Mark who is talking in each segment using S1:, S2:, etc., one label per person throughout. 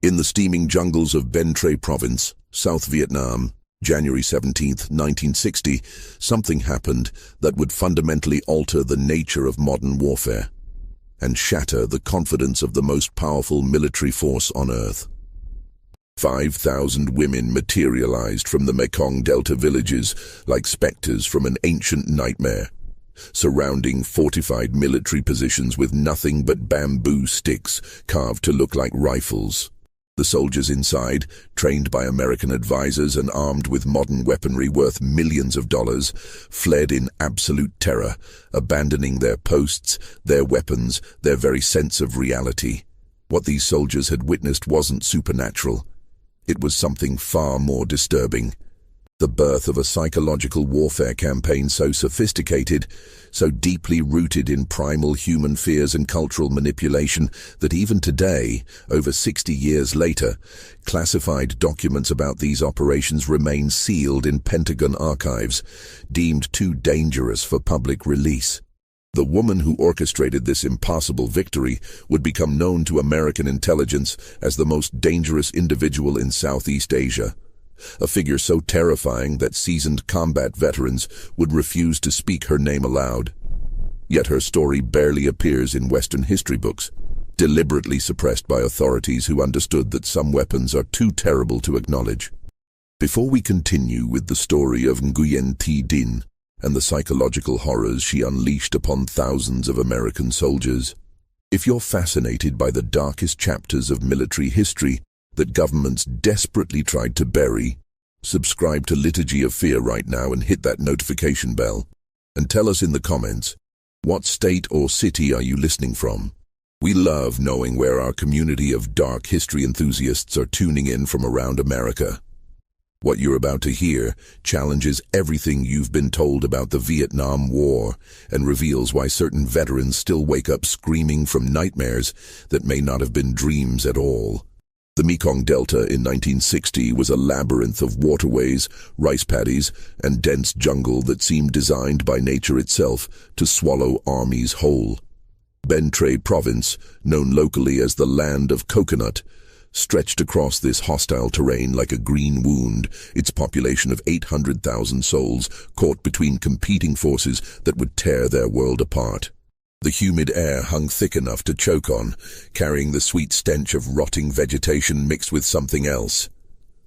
S1: In the steaming jungles of Ben Tre Province, South Vietnam, January 17, 1960, something happened that would fundamentally alter the nature of modern warfare and shatter the confidence of the most powerful military force on Earth. 5,000 women materialized from the Mekong Delta villages like specters from an ancient nightmare, surrounding fortified military positions with nothing but bamboo sticks carved to look like rifles. The soldiers inside, trained by American advisors and armed with modern weaponry worth millions of dollars, fled in absolute terror, abandoning their posts, their weapons, their very sense of reality. What these soldiers had witnessed wasn't supernatural. It was something far more disturbing. The birth of a psychological warfare campaign so sophisticated, so deeply rooted in primal human fears and cultural manipulation that even today, over 60 years later, classified documents about these operations remain sealed in Pentagon archives, deemed too dangerous for public release. The woman who orchestrated this impossible victory would become known to American intelligence as the most dangerous individual in Southeast Asia. A figure so terrifying that seasoned combat veterans would refuse to speak her name aloud. Yet her story barely appears in Western history books, deliberately suppressed by authorities who understood that some weapons are too terrible to acknowledge. Before we continue with the story of Nguyen Dinh and the psychological horrors she unleashed upon thousands of American soldiers, if you're fascinated by the darkest chapters of military history that governments desperately tried to bury, subscribe to Liturgy of Fear right now and hit that notification bell. And tell us in the comments, what state or city are you listening from? We love knowing where our community of dark history enthusiasts are tuning in from around America. What you're about to hear challenges everything you've been told about the Vietnam War and reveals why certain veterans still wake up screaming from nightmares that may not have been dreams at all. The Mekong Delta in 1960 was a labyrinth of waterways, rice paddies, and dense jungle that seemed designed by nature itself to swallow armies whole. Ben Tre Province, known locally as the Land of Coconut, stretched across this hostile terrain like a green wound, its population of 800,000 souls caught between competing forces that would tear their world apart. The humid air hung thick enough to choke on, carrying the sweet stench of rotting vegetation mixed with something else.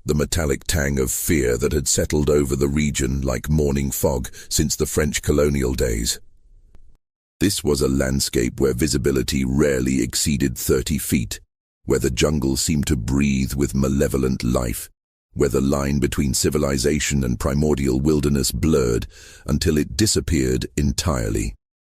S1: The metallic tang of fear that had settled over the region like morning fog since the French colonial days. This was a landscape where visibility rarely exceeded 30 feet, where the jungle seemed to breathe with malevolent life, where the line between civilization and primordial wilderness blurred until it disappeared entirely.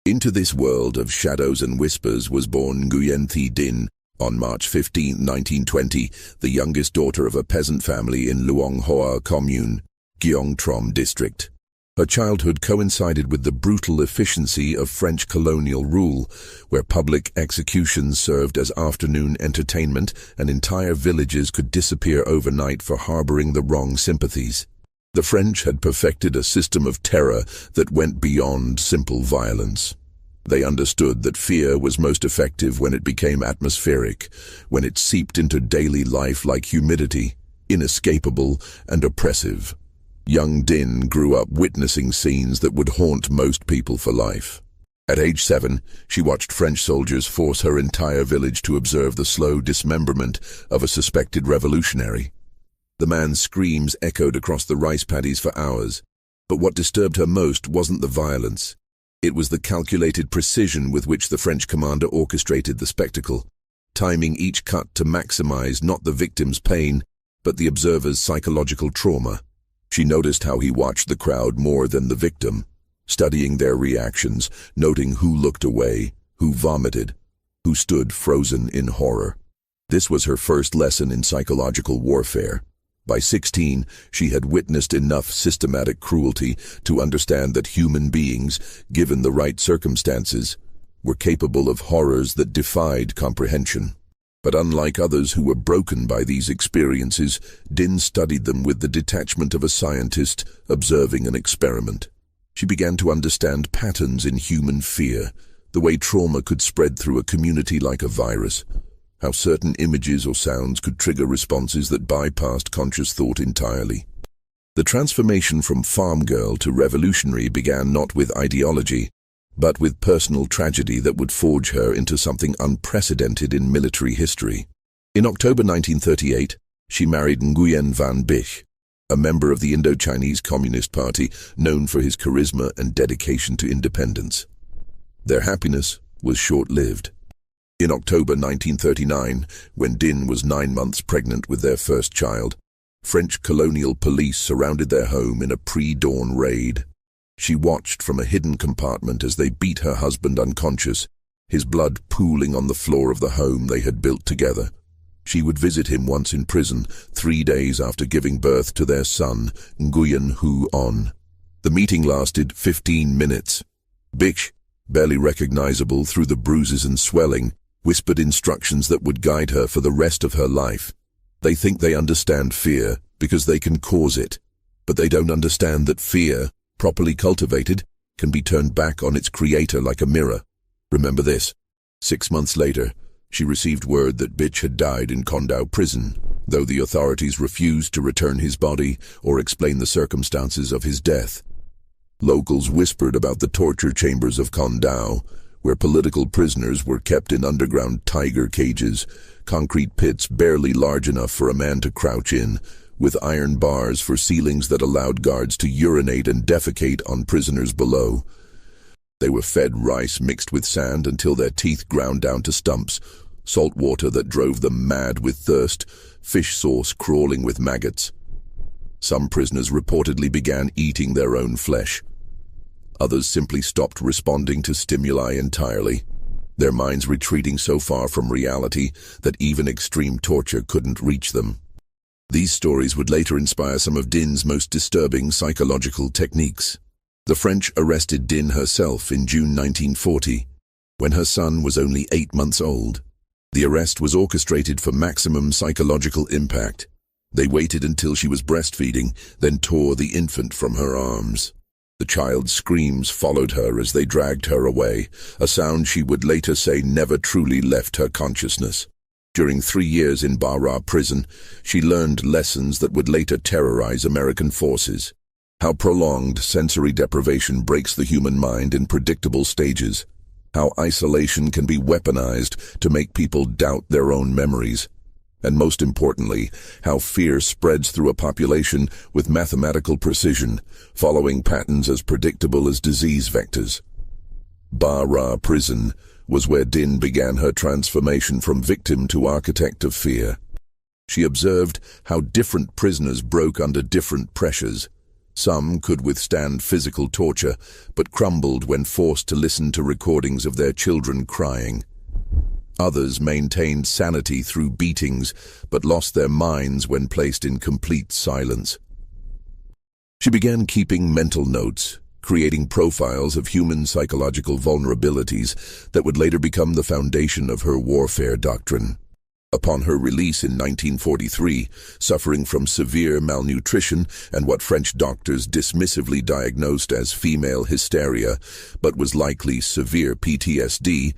S1: Into this world of shadows and whispers was born Nguyen Dinh on March 15, 1920, the youngest daughter of a peasant family in Luong Hoa Commune, Gyeong Trom District. Her childhood coincided with the brutal efficiency of French colonial rule, where public executions served as afternoon entertainment and entire villages could disappear overnight for harboring the wrong sympathies. The French had perfected a system of terror that went beyond simple violence. They understood that fear was most effective when it became atmospheric, when it seeped into daily life like humidity, inescapable and oppressive. Young Dinh grew up witnessing scenes that would haunt most people for life. At age 7, she watched French soldiers force her entire village to observe the slow dismemberment of a suspected revolutionary. The man's screams echoed across the rice paddies for hours, but what disturbed her most wasn't the violence. It was the calculated precision with which the French commander orchestrated the spectacle, timing each cut to maximize not the victim's pain, but the observer's psychological trauma. She noticed how he watched the crowd more than the victim, studying their reactions, noting who looked away, who vomited, who stood frozen in horror. This was her first lesson in psychological warfare. By 16, she had witnessed enough systematic cruelty to understand that human beings, given the right circumstances, were capable of horrors that defied comprehension. But unlike others who were broken by these experiences, Dinh studied them with the detachment of a scientist observing an experiment. She began to understand patterns in human fear, the way trauma could spread through a community like a virus. how certain images or sounds could trigger responses that bypassed conscious thought entirely. The transformation from farm girl to revolutionary began not with ideology, but with personal tragedy that would forge her into something unprecedented in military history. In October 1938, she married Nguyen van Bich, a member of the Indo-Chinese Communist Party known for his charisma and dedication to independence. Their happiness was short-lived. In October 1939, when Dinh was 9 months pregnant with their first child, French colonial police surrounded their home in a pre-dawn raid. She watched from a hidden compartment as they beat her husband unconscious, his blood pooling on the floor of the home they had built together. She would visit him once in prison, 3 days after giving birth to their son, Nguyen. The meeting lasted 15 minutes. Bich, barely recognizable through the bruises and swelling, whispered instructions that would guide her for the rest of her life. They think they understand fear because they can cause it, but they don't understand that fear, properly cultivated, can be turned back on its creator like a mirror. Remember this. 6 months later, she received word that Bich had died in Condau prison, though the authorities refused to return his body or explain the circumstances of his death. Locals whispered about the torture chambers of Condau, where political prisoners were kept in underground tiger cages, concrete pits barely large enough for a man to crouch in, with iron bars for ceilings that allowed guards to urinate and defecate on prisoners below. They were fed rice mixed with sand until their teeth ground down to stumps, salt water that drove them mad with thirst, fish sauce crawling with maggots. Some prisoners reportedly began eating their own flesh. Others simply stopped responding to stimuli entirely, their minds retreating so far from reality that even extreme torture couldn't reach them. These stories would later inspire some of Dinh's most disturbing psychological techniques. The French arrested Dinh herself in June 1940, when her son was only 8 months old. The arrest was orchestrated for maximum psychological impact. They waited until she was breastfeeding, then tore the infant from her arms. The child's screams followed her as they dragged her away, a sound she would later say never truly left her consciousness. During 3 years in Bara prison, she learned lessons that would later terrorize American forces. How prolonged sensory deprivation breaks the human mind in predictable stages. How isolation can be weaponized to make people doubt their own memories. And most importantly, how fear spreads through a population with mathematical precision, following patterns as predictable as disease vectors. Bara prison was where Dinh began her transformation from victim to architect of fear. She observed how different prisoners broke under different pressures. Some could withstand physical torture, but crumbled when forced to listen to recordings of their children crying. Others maintained sanity through beatings, but lost their minds when placed in complete silence. She began keeping mental notes, creating profiles of human psychological vulnerabilities that would later become the foundation of her warfare doctrine. Upon her release in 1943, suffering from severe malnutrition and what French doctors dismissively diagnosed as female hysteria, but was likely severe PTSD,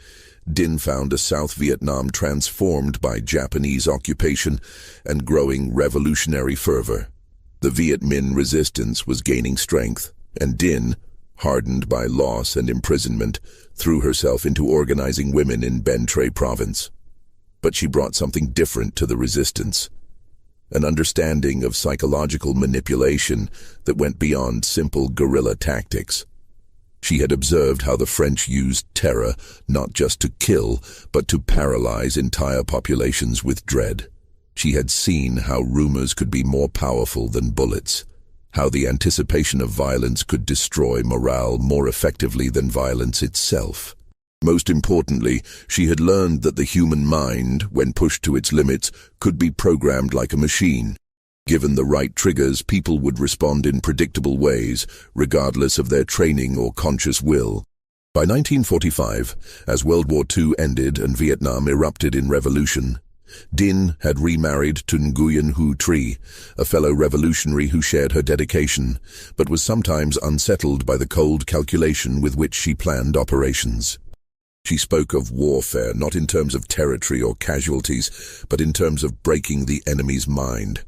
S1: Dinh found a South Vietnam transformed by Japanese occupation and growing revolutionary fervor. The Viet Minh resistance was gaining strength, and Dinh, hardened by loss and imprisonment, threw herself into organizing women in Bến Tre province. But she brought something different to the resistance, an understanding of psychological manipulation that went beyond simple guerrilla tactics. She had observed how the French used terror not just to kill, but to paralyze entire populations with dread. She had seen how rumors could be more powerful than bullets, how the anticipation of violence could destroy morale more effectively than violence itself. Most importantly, she had learned that the human mind, when pushed to its limits, could be programmed like a machine. Given the right triggers, people would respond in predictable ways, regardless of their training or conscious will. By 1945, as World War II ended and Vietnam erupted in revolution, Dinh had remarried to Nguyen Hue Tri, a fellow revolutionary who shared her dedication, but was sometimes unsettled by the cold calculation with which she planned operations. She spoke of warfare not in terms of territory or casualties, but in terms of breaking the enemy's mind,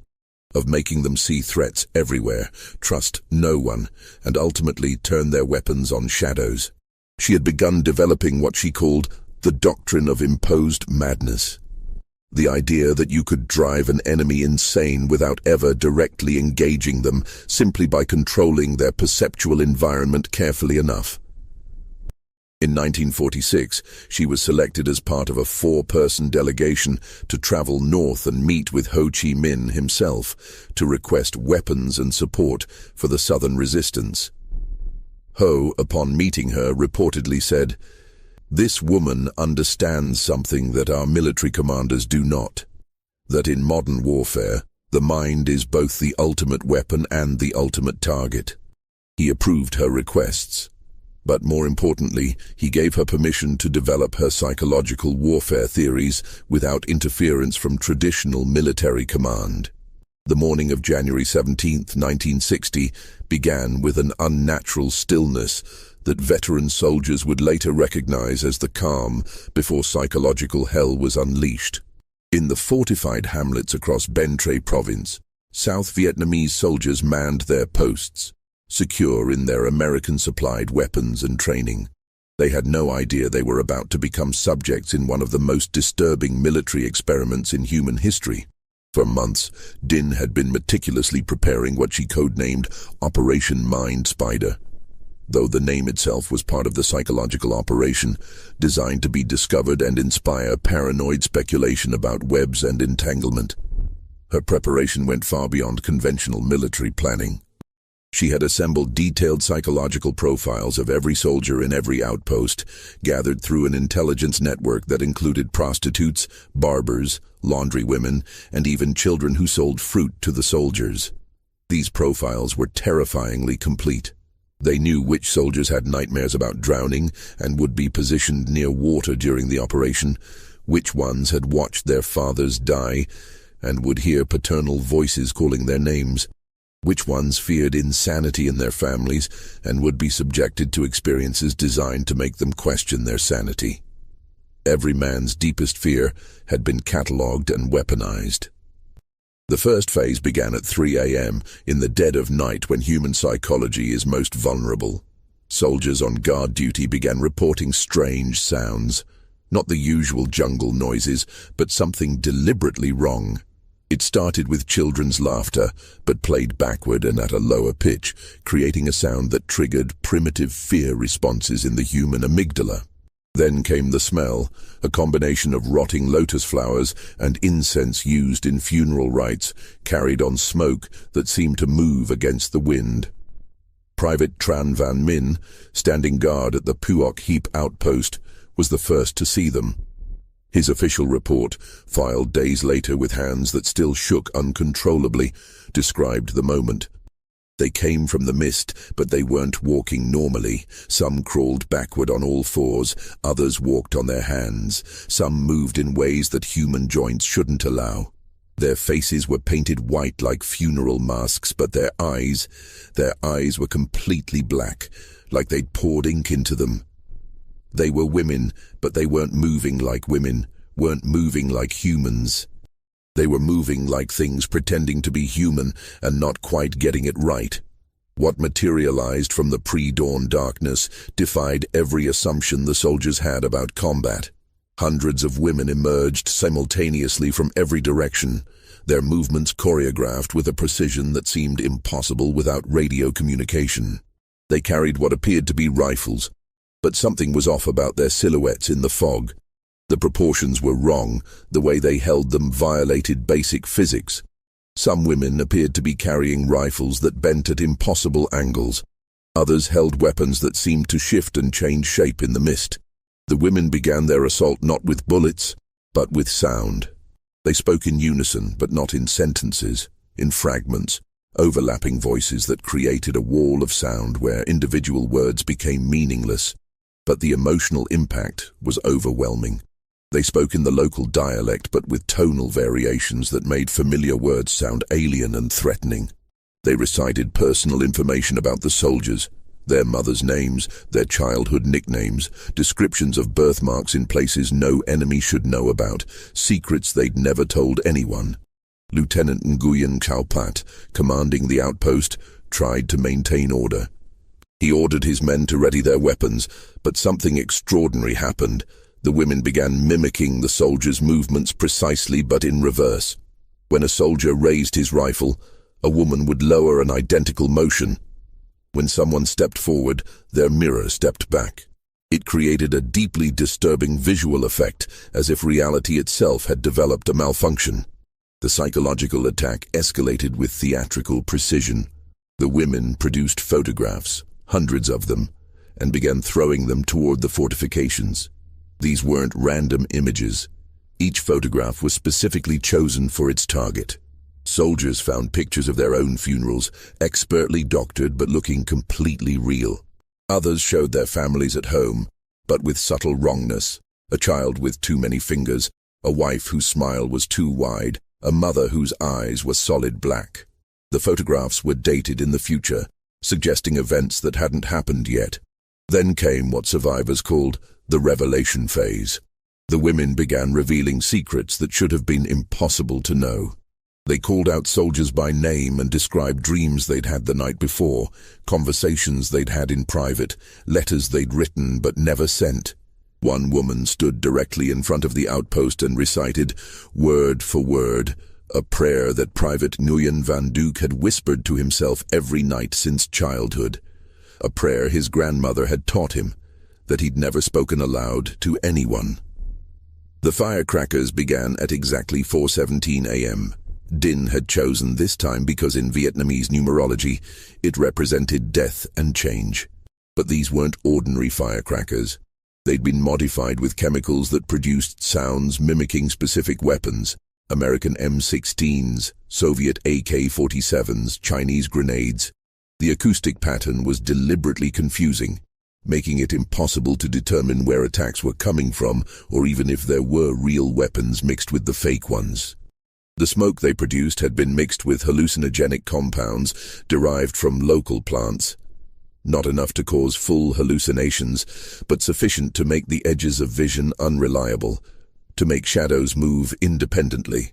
S1: of making them see threats everywhere, trust no one, and ultimately turn their weapons on shadows. She had begun developing what she called the doctrine of imposed madness. The idea that you could drive an enemy insane without ever directly engaging them, simply by controlling their perceptual environment carefully enough. In 1946, she was selected as part of a 4-person delegation to travel north and meet with Ho Chi Minh himself to request weapons and support for the Southern resistance. Ho, upon meeting her, reportedly said, "This woman understands something that our military commanders do not, that in modern warfare, the mind is both the ultimate weapon and the ultimate target." He approved her requests. But more importantly, he gave her permission to develop her psychological warfare theories without interference from traditional military command. The morning of January 17, 1960, began with an unnatural stillness that veteran soldiers would later recognize as the calm before psychological hell was unleashed. In the fortified hamlets across Ben Tre province, South Vietnamese soldiers manned their posts, secure in their American-supplied weapons and training. They had no idea they were about to become subjects in one of the most disturbing military experiments in human history. For months, Dinh had been meticulously preparing what she codenamed Operation Mind Spider, though the name itself was part of the psychological operation, designed to be discovered and inspire paranoid speculation about webs and entanglement. Her preparation went far beyond conventional military planning. She had assembled detailed psychological profiles of every soldier in every outpost, gathered through an intelligence network that included prostitutes, barbers, laundrywomen, and even children who sold fruit to the soldiers. These profiles were terrifyingly complete. They knew which soldiers had nightmares about drowning and would be positioned near water during the operation, which ones had watched their fathers die and would hear paternal voices calling their names, which ones feared insanity in their families and would be subjected to experiences designed to make them question their sanity. Every man's deepest fear had been catalogued and weaponized. The first phase began at 3 a.m. in the dead of night when human psychology is most vulnerable. Soldiers on guard duty began reporting strange sounds, not the usual jungle noises, but something deliberately wrong. It started with children's laughter, but played backward and at a lower pitch, creating a sound that triggered primitive fear responses in the human amygdala. Then came the smell, a combination of rotting lotus flowers and incense used in funeral rites, carried on smoke that seemed to move against the wind. Private Tran Van Min, standing guard at the Puok Heap outpost, was the first to see them. His official report, filed days later with hands that still shook uncontrollably, described the moment. They came from the mist, but they weren't walking normally. Some crawled backward on all fours, others walked on their hands. Some moved in ways that human joints shouldn't allow. Their faces were painted white like funeral masks, but their eyes were completely black, like they'd poured ink into them. They were women, but they weren't moving like women, weren't moving like humans. They were moving like things pretending to be human and not quite getting it right. What materialized from the pre-dawn darkness defied every assumption the soldiers had about combat. Hundreds of women emerged simultaneously from every direction, their movements choreographed with a precision that seemed impossible without radio communication. They carried what appeared to be rifles, but something was off about their silhouettes in the fog. The proportions were wrong, the way they held them violated basic physics. Some women appeared to be carrying rifles that bent at impossible angles. Others held weapons that seemed to shift and change shape in the mist. The women began their assault not with bullets, but with sound. They spoke in unison, but not in sentences, in fragments, overlapping voices that created a wall of sound where individual words became meaningless. But the emotional impact was overwhelming. They spoke in the local dialect, but with tonal variations that made familiar words sound alien and threatening. They recited personal information about the soldiers, Their mothers' names, their childhood nicknames, descriptions of birthmarks in places no enemy should know about, secrets they'd never told anyone. Lieutenant Nguyen, commanding the outpost, tried to maintain order. He ordered his men to ready their weapons, but something extraordinary happened. The women began mimicking the soldiers' movements precisely but in reverse. When a soldier raised his rifle, a woman would lower an identical motion. When someone stepped forward, their mirror stepped back. It created a deeply disturbing visual effect, as if reality itself had developed a malfunction. The psychological attack escalated with theatrical precision. The women produced photographs, hundreds of them, and began throwing them toward the fortifications. These weren't random images. Each photograph was specifically chosen for its target. Soldiers found pictures of their own funerals, expertly doctored but looking completely real. Others showed their families at home, but with subtle wrongness. A child with too many fingers, a wife whose smile was too wide, a mother whose eyes were solid black. The photographs were dated in the future, suggesting events that hadn't happened yet. Then came what survivors called the revelation phase. The women began revealing secrets that should have been impossible to know. They called out soldiers by name and described dreams they'd had the night before, conversations they'd had in private, letters they'd written but never sent. One woman stood directly in front of the outpost and recited, word for word, a prayer that Private Nguyen Van Duke had whispered to himself every night since childhood. A prayer his grandmother had taught him, that he'd never spoken aloud to anyone. The firecrackers began at exactly 4:17 a.m. Dinh had chosen this time because in Vietnamese numerology, it represented death and change. But these weren't ordinary firecrackers. They'd been modified with chemicals that produced sounds mimicking specific weapons: American M16s, Soviet AK-47s, Chinese grenades. The acoustic pattern was deliberately confusing, making it impossible to determine where attacks were coming from or even if there were real weapons mixed with the fake ones. The smoke they produced had been mixed with hallucinogenic compounds derived from local plants. Not enough to cause full hallucinations, but sufficient to make the edges of vision unreliable, to make shadows move independently.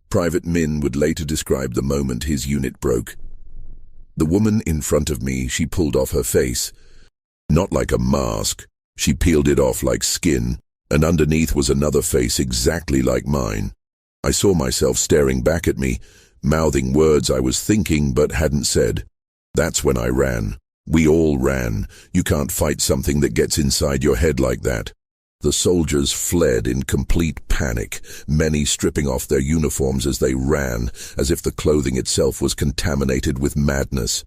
S1: Private Min would later describe the moment his unit broke. The woman in front of me, she pulled off her face. Not like a mask, she peeled it off like skin, and underneath was another face exactly like mine. I saw myself staring back at me, mouthing words I was thinking but hadn't said. That's when I ran. We all ran. You can't fight something that gets inside your head like that. The soldiers fled in complete panic, many stripping off their uniforms as they ran, as if the clothing itself was contaminated with madness.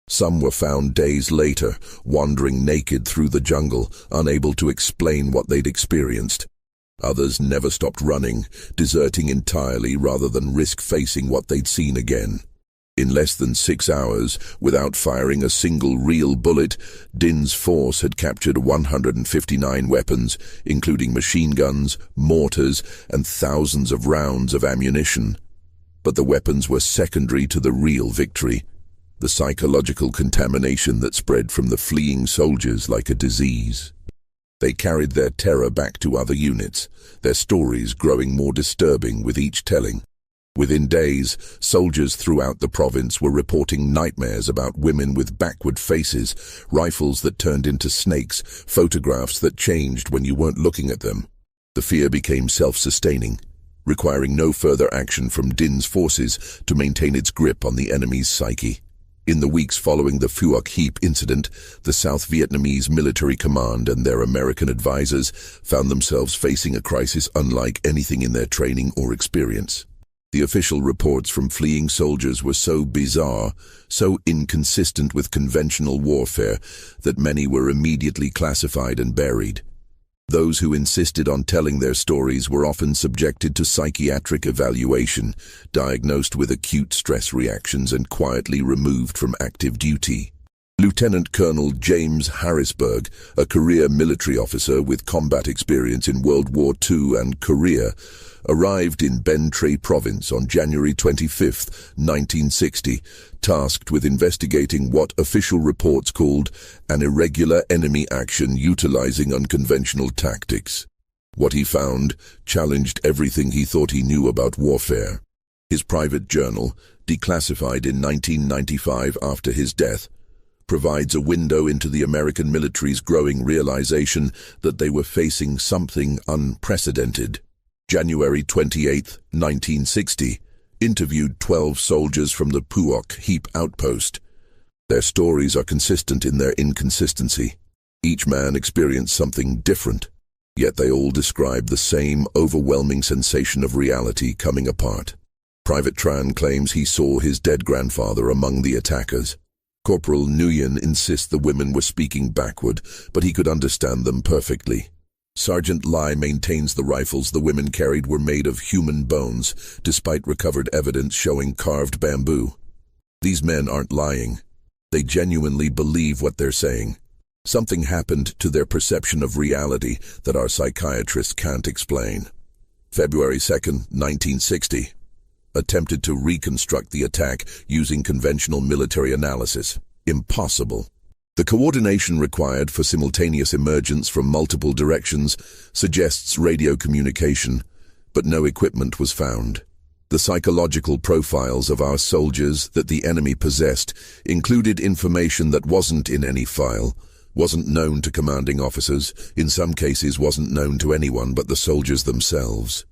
S1: Some were found days later, wandering naked through the jungle, unable to explain what they'd experienced. Others never stopped running, deserting entirely rather than risk facing what they'd seen again. In less than 6 hours, without firing a single real bullet, Dinh's force had captured 159 weapons, including machine guns, mortars, and thousands of rounds of ammunition. But the weapons were secondary to the real victory, the psychological contamination that spread from the fleeing soldiers like a disease. They carried their terror back to other units, their stories growing more disturbing with each telling. Within days, soldiers throughout the province were reporting nightmares about women with backward faces, rifles that turned into snakes, photographs that changed when you weren't looking at them. The fear became self-sustaining, requiring no further action from Dinh's forces to maintain its grip on the enemy's psyche. In the weeks following the Phuoc Heap incident, the South Vietnamese military command and their American advisors found themselves facing a crisis unlike anything in their training or experience. The official reports from fleeing soldiers were so bizarre, so inconsistent with conventional warfare, that many were immediately classified and buried. Those who insisted on telling their stories were often subjected to psychiatric evaluation, diagnosed with acute stress reactions and quietly removed from active duty. Lieutenant Colonel James Harrisburg, a career military officer with combat experience in World War II and Korea, arrived in Ben Tre Province on January 25, 1960, tasked with investigating what official reports called an irregular enemy action utilizing unconventional tactics. What he found challenged everything he thought he knew about warfare. His private journal, declassified in 1995 after his death, provides a window into the American military's growing realization that they were facing something unprecedented. January 28, 1960, interviewed 12 soldiers from the Puok Heap outpost. Their stories are consistent in their inconsistency. Each man experienced something different, yet they all describe the same overwhelming sensation of reality coming apart. Private Tran claims he saw his dead grandfather among the attackers. Corporal Nguyen insists the women were speaking backward, but he could understand them perfectly. Sergeant Lai maintains the rifles the women carried were made of human bones, despite recovered evidence showing carved bamboo. These men aren't lying. They genuinely believe what they're saying. Something happened to their perception of reality that our psychiatrists can't explain. February 2, 1960. Attempted to reconstruct the attack using conventional military analysis. Impossible. The coordination required for simultaneous emergence from multiple directions suggests radio communication, but no equipment was found. The psychological profiles of our soldiers that the enemy possessed included information that wasn't in any file, wasn't known to commanding officers, in some cases wasn't known to anyone but the soldiers themselves.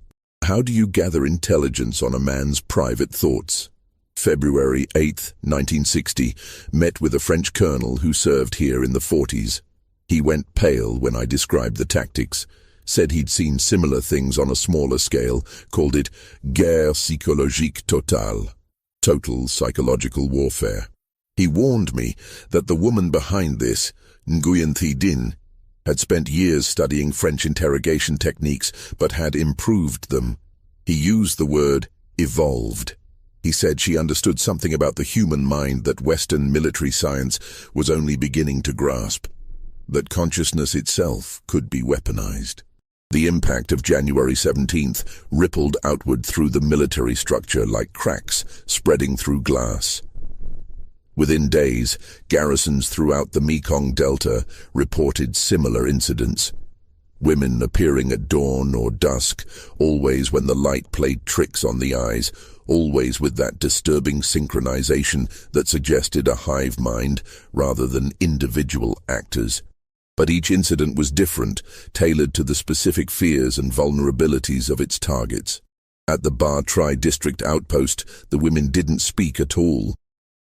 S1: How do you gather intelligence on a man's private thoughts? February 8, 1960, met with a French colonel who served here in the 40s. He went pale when I described the tactics, said he'd seen similar things on a smaller scale, called it guerre psychologique totale, total psychological warfare. He warned me that the woman behind this, Nguyen Dinh, had spent years studying French interrogation techniques but had improved them. He used the word evolved. He said she understood something about the human mind that Western military science was only beginning to grasp, that consciousness itself could be weaponized. The impact of January 17th rippled outward through the military structure like cracks spreading through glass. Within days, garrisons throughout the Mekong Delta reported similar incidents. Women appearing at dawn or dusk, always when the light played tricks on the eyes, always with that disturbing synchronization that suggested a hive mind rather than individual actors. But each incident was different, tailored to the specific fears and vulnerabilities of its targets. At the Ba Tri district outpost, the women didn't speak at all.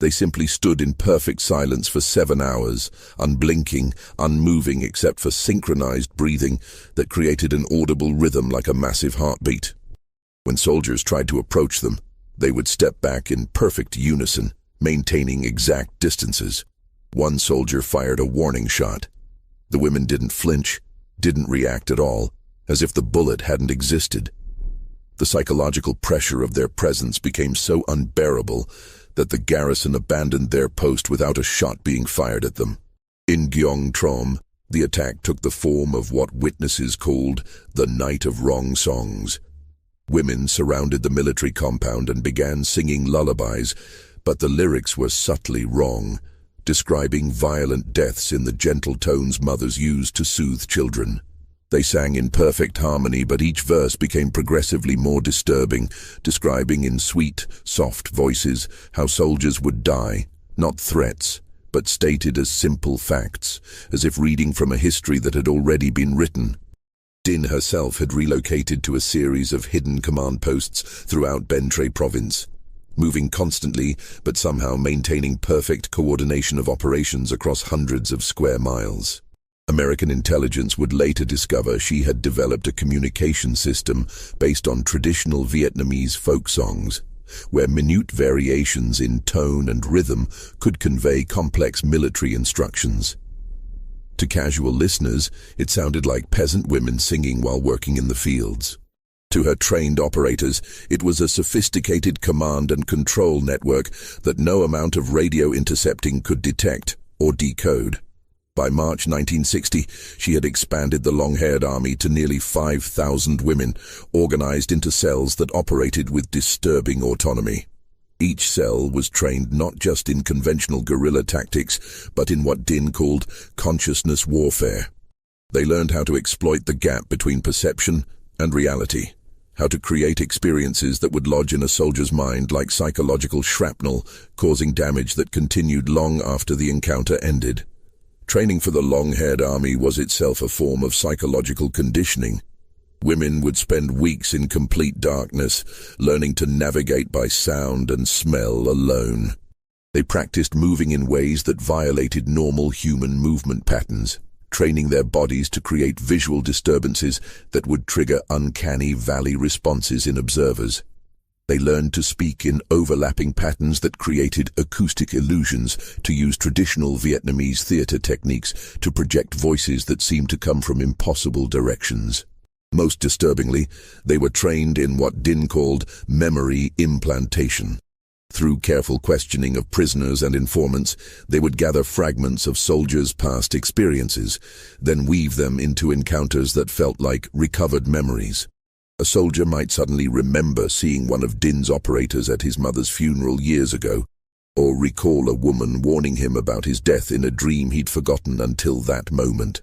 S1: They simply stood in perfect silence for 7 hours, unblinking, unmoving except for synchronized breathing that created an audible rhythm like a massive heartbeat. When soldiers tried to approach them, they would step back in perfect unison, maintaining exact distances. One soldier fired a warning shot. The women didn't flinch, didn't react at all, as if the bullet hadn't existed. The psychological pressure of their presence became so unbearable that the garrison abandoned their post without a shot being fired at them. In Gyeong Trom, the attack took the form of what witnesses called the Night of Wrong Songs. Women surrounded the military compound and began singing lullabies, but the lyrics were subtly wrong, describing violent deaths in the gentle tones mothers used to soothe children. They sang in perfect harmony, but each verse became progressively more disturbing, describing in sweet, soft voices how soldiers would die, not threats, but stated as simple facts, as if reading from a history that had already been written. Dinh herself had relocated to a series of hidden command posts throughout Ben Tre Province, moving constantly but somehow maintaining perfect coordination of operations across hundreds of square miles. American intelligence would later discover she had developed a communication system based on traditional Vietnamese folk songs, where minute variations in tone and rhythm could convey complex military instructions. To casual listeners, it sounded like peasant women singing while working in the fields. To her trained operators, it was a sophisticated command and control network that no amount of radio intercepting could detect. or decode. By March 1960, she had expanded the long-haired army to nearly 5,000 women, organized into cells that operated with disturbing autonomy. Each cell was trained not just in conventional guerrilla tactics, but in what Dinh called consciousness warfare. They learned how to exploit the gap between perception and reality, how to create experiences that would lodge in a soldier's mind like psychological shrapnel, causing damage that continued long after the encounter ended. Training for the long-haired army was itself a form of psychological conditioning. Women would spend weeks in complete darkness, learning to navigate by sound and smell alone. They practiced moving in ways that violated normal human movement patterns, training their bodies to create visual disturbances that would trigger uncanny valley responses in observers. They learned to speak in overlapping patterns that created acoustic illusions, to use traditional Vietnamese theater techniques to project voices that seemed to come from impossible directions. Most disturbingly, they were trained in what Dinh called memory implantation. Through careful questioning of prisoners and informants, they would gather fragments of soldiers' past experiences, then weave them into encounters that felt like recovered memories. A soldier might suddenly remember seeing one of Dinh's operators at his mother's funeral years ago, or recall a woman warning him about his death in a dream he'd forgotten until that moment.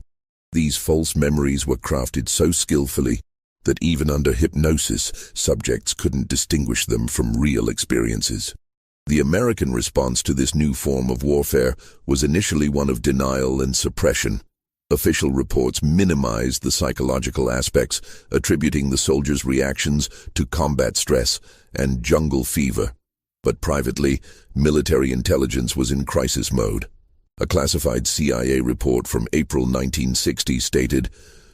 S1: These false memories were crafted so skillfully that even under hypnosis, subjects couldn't distinguish them from real experiences. The American response to this new form of warfare was initially one of denial and suppression. Official reports minimized the psychological aspects, attributing the soldiers' reactions to combat stress and jungle fever. But privately, military intelligence was in crisis mode. A classified CIA report from April 1960 stated,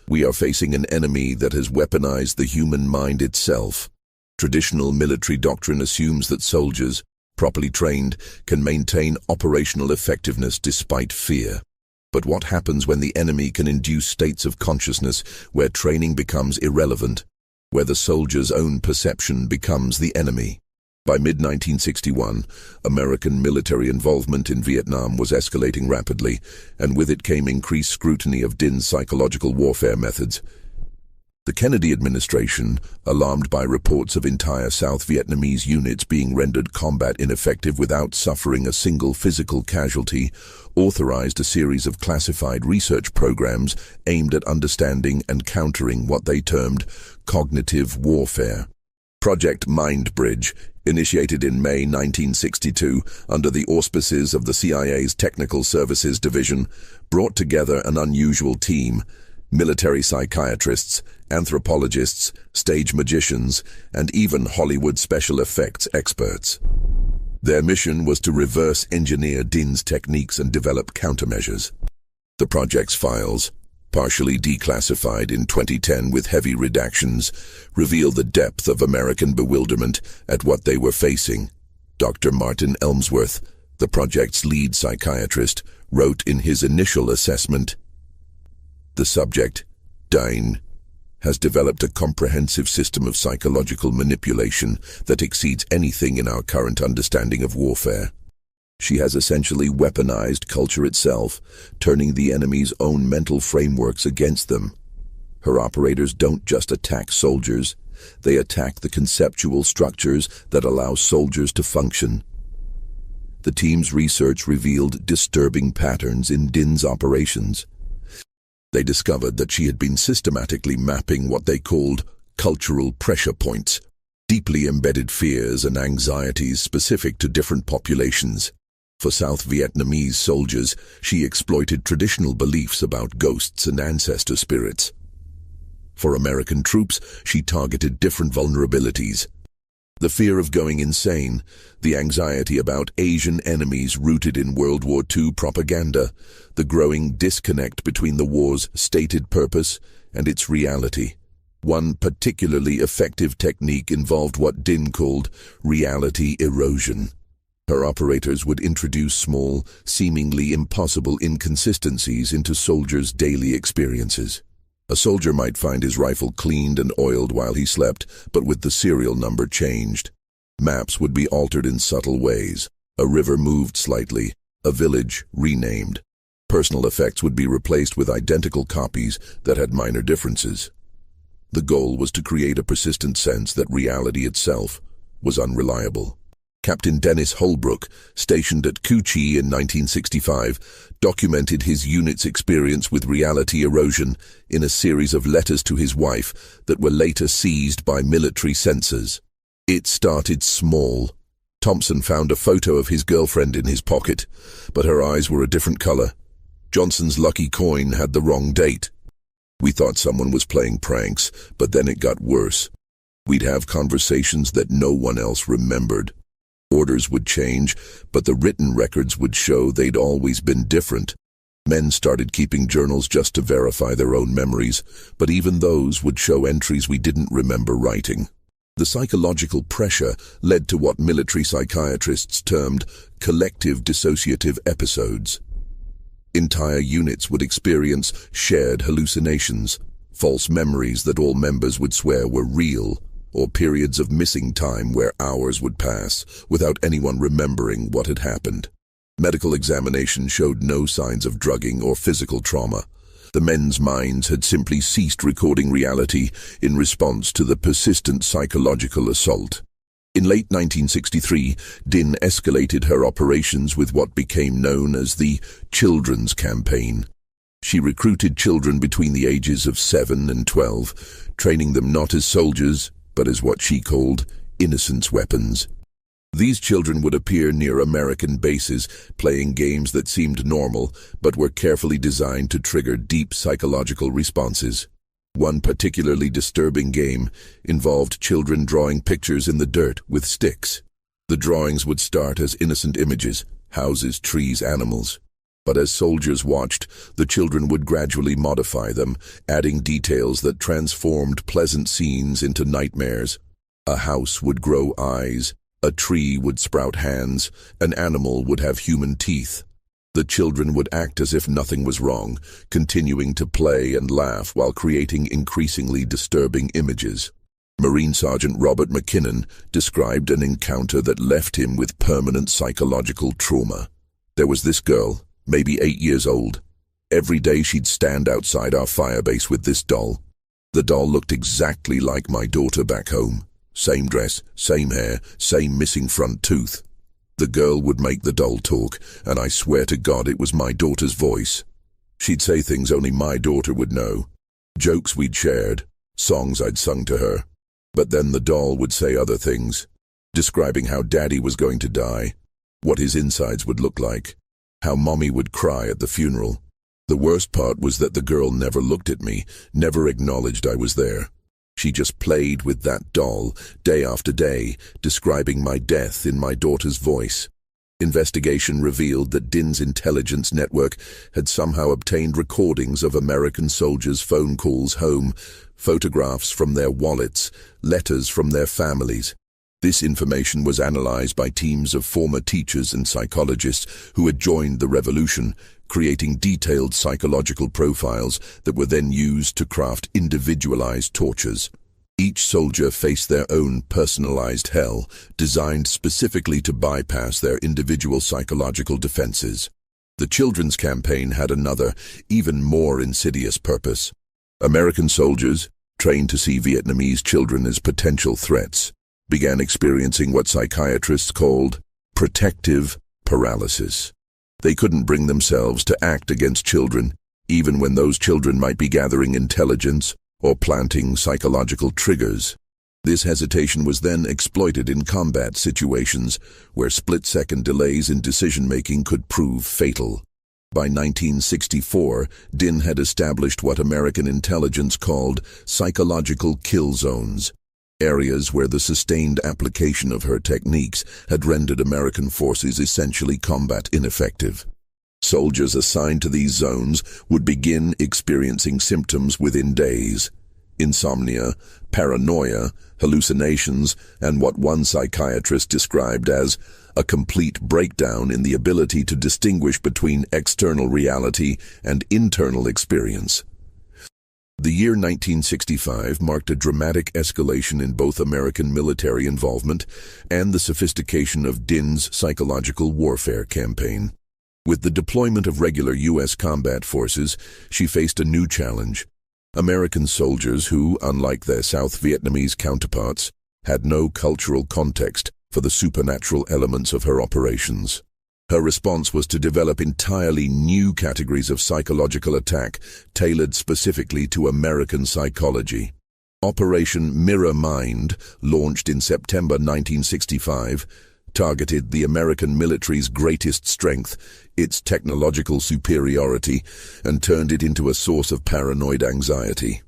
S1: "We are facing an enemy that has weaponized the human mind itself." Traditional military doctrine assumes that soldiers, properly trained, can maintain operational effectiveness despite fear. But what happens when the enemy can induce states of consciousness where training becomes irrelevant, where the soldier's own perception becomes the enemy? By mid-1961, American military involvement in Vietnam was escalating rapidly, and with it came increased scrutiny of Dinh's psychological warfare methods. The Kennedy administration, alarmed by reports of entire South Vietnamese units being rendered combat ineffective without suffering a single physical casualty, authorized a series of classified research programs aimed at understanding and countering what they termed cognitive warfare. Project Mindbridge, initiated in May 1962 under the auspices of the CIA's Technical Services Division, brought together an unusual team: military psychiatrists, anthropologists, stage magicians, and even Hollywood special effects experts. Their mission was to reverse engineer Dinh's techniques and develop countermeasures. The project's files, partially declassified in 2010 with heavy redactions, reveal the depth of American bewilderment at what they were facing. Dr. Martin Elmsworth, the project's lead psychiatrist, wrote in his initial assessment, "The subject, Dinh, has developed a comprehensive system of psychological manipulation that exceeds anything in our current understanding of warfare. She has essentially weaponized culture itself, turning the enemy's own mental frameworks against them. Her operators don't just attack soldiers, they attack the conceptual structures that allow soldiers to function." The team's research revealed disturbing patterns in Dinh's operations. They discovered that she had been systematically mapping what they called cultural pressure points, deeply embedded fears and anxieties specific to different populations. For South Vietnamese soldiers, she exploited traditional beliefs about ghosts and ancestor spirits. For American troops, she targeted different vulnerabilities: the fear of going insane, the anxiety about Asian enemies rooted in World War II propaganda, the growing disconnect between the war's stated purpose and its reality. One particularly effective technique involved what Dinh called reality erosion. Her operators would introduce small, seemingly impossible inconsistencies into soldiers' daily experiences. A soldier might find his rifle cleaned and oiled while he slept, but with the serial number changed. Maps would be altered in subtle ways. A river moved slightly, A village renamed. Personal effects would be replaced with identical copies that had minor differences. The goal was to create a persistent sense that reality itself was unreliable. Captain Dennis Holbrook, stationed at Cu-Chi in 1965, documented his unit's experience with reality erosion in a series of letters to his wife that were later seized by military censors. It started small. Thompson found a photo of his girlfriend in his pocket, but her eyes were a different color. Johnson's lucky coin had the wrong date. We thought someone was playing pranks, but then it got worse. We'd have conversations that no one else remembered. Orders would change, but the written records would show they'd always been different. Men started keeping journals just to verify their own memories, but even those would show entries we didn't remember writing. The psychological pressure led to what military psychiatrists termed collective dissociative episodes. Entire units would experience shared hallucinations, false memories that all members would swear were real, or periods of missing time where hours would pass without anyone remembering what had happened. Medical examination showed no signs of drugging or physical trauma. The men's minds had simply ceased recording reality in response to the persistent psychological assault. In late 1963, Dinh escalated her operations with what became known as the Children's Campaign. She recruited children between the ages of 7 and 12, training them not as soldiers, but as what she called innocence weapons. These children would appear near American bases, playing games that seemed normal, but were carefully designed to trigger deep psychological responses. One particularly disturbing game involved children drawing pictures in the dirt with sticks. The drawings would start as innocent images, houses, trees, animals. But as soldiers watched, the children would gradually modify them, adding details that transformed pleasant scenes into nightmares. A house would grow eyes, a tree would sprout hands, an animal would have human teeth. The children would act as if nothing was wrong, continuing to play and laugh while creating increasingly disturbing images. Marine Sergeant Robert McKinnon described an encounter that left him with permanent psychological trauma. There was this girl, maybe 8 years old. Every day she'd stand outside our firebase with this doll. The doll looked exactly like my daughter back home. Same dress, same hair, same missing front tooth. The girl would make the doll talk, and I swear to God it was my daughter's voice. She'd say things only my daughter would know. Jokes we'd shared, songs I'd sung to her. But then the doll would say other things, describing how Daddy was going to die, what his insides would look like, how Mommy would cry at the funeral. The worst part was that the girl never looked at me, never acknowledged I was there. She just played with that doll, day after day, describing my death in my daughter's voice. Investigation revealed that Dinh's intelligence network had somehow obtained recordings of American soldiers' phone calls home, photographs from their wallets, letters from their families. This information was analyzed by teams of former teachers and psychologists who had joined the revolution, creating detailed psychological profiles that were then used to craft individualized tortures. Each soldier faced their own personalized hell, designed specifically to bypass their individual psychological defenses. The Children's Campaign had another, even more insidious purpose. American soldiers, trained to see Vietnamese children as potential threats, began experiencing what psychiatrists called protective paralysis. They couldn't bring themselves to act against children, even when those children might be gathering intelligence or planting psychological triggers. This hesitation was then exploited in combat situations where split-second delays in decision-making could prove fatal. By 1964, Dinh had established what American intelligence called psychological kill zones, areas where the sustained application of her techniques had rendered American forces essentially combat ineffective. Soldiers assigned to these zones would begin experiencing symptoms within days: insomnia, paranoia, hallucinations, and what one psychiatrist described as a complete breakdown in the ability to distinguish between external reality and internal experience. The year 1965 marked a dramatic escalation in both American military involvement and the sophistication of Dinh's psychological warfare campaign. With the deployment of regular U.S. combat forces, she faced a new challenge. American soldiers who, unlike their South Vietnamese counterparts, had no cultural context for the supernatural elements of her operations. Her response was to develop entirely new categories of psychological attack tailored specifically to American psychology. Operation Mirror Mind, launched in September 1965, targeted the American military's greatest strength, its technological superiority, and turned it into a source of paranoid anxiety.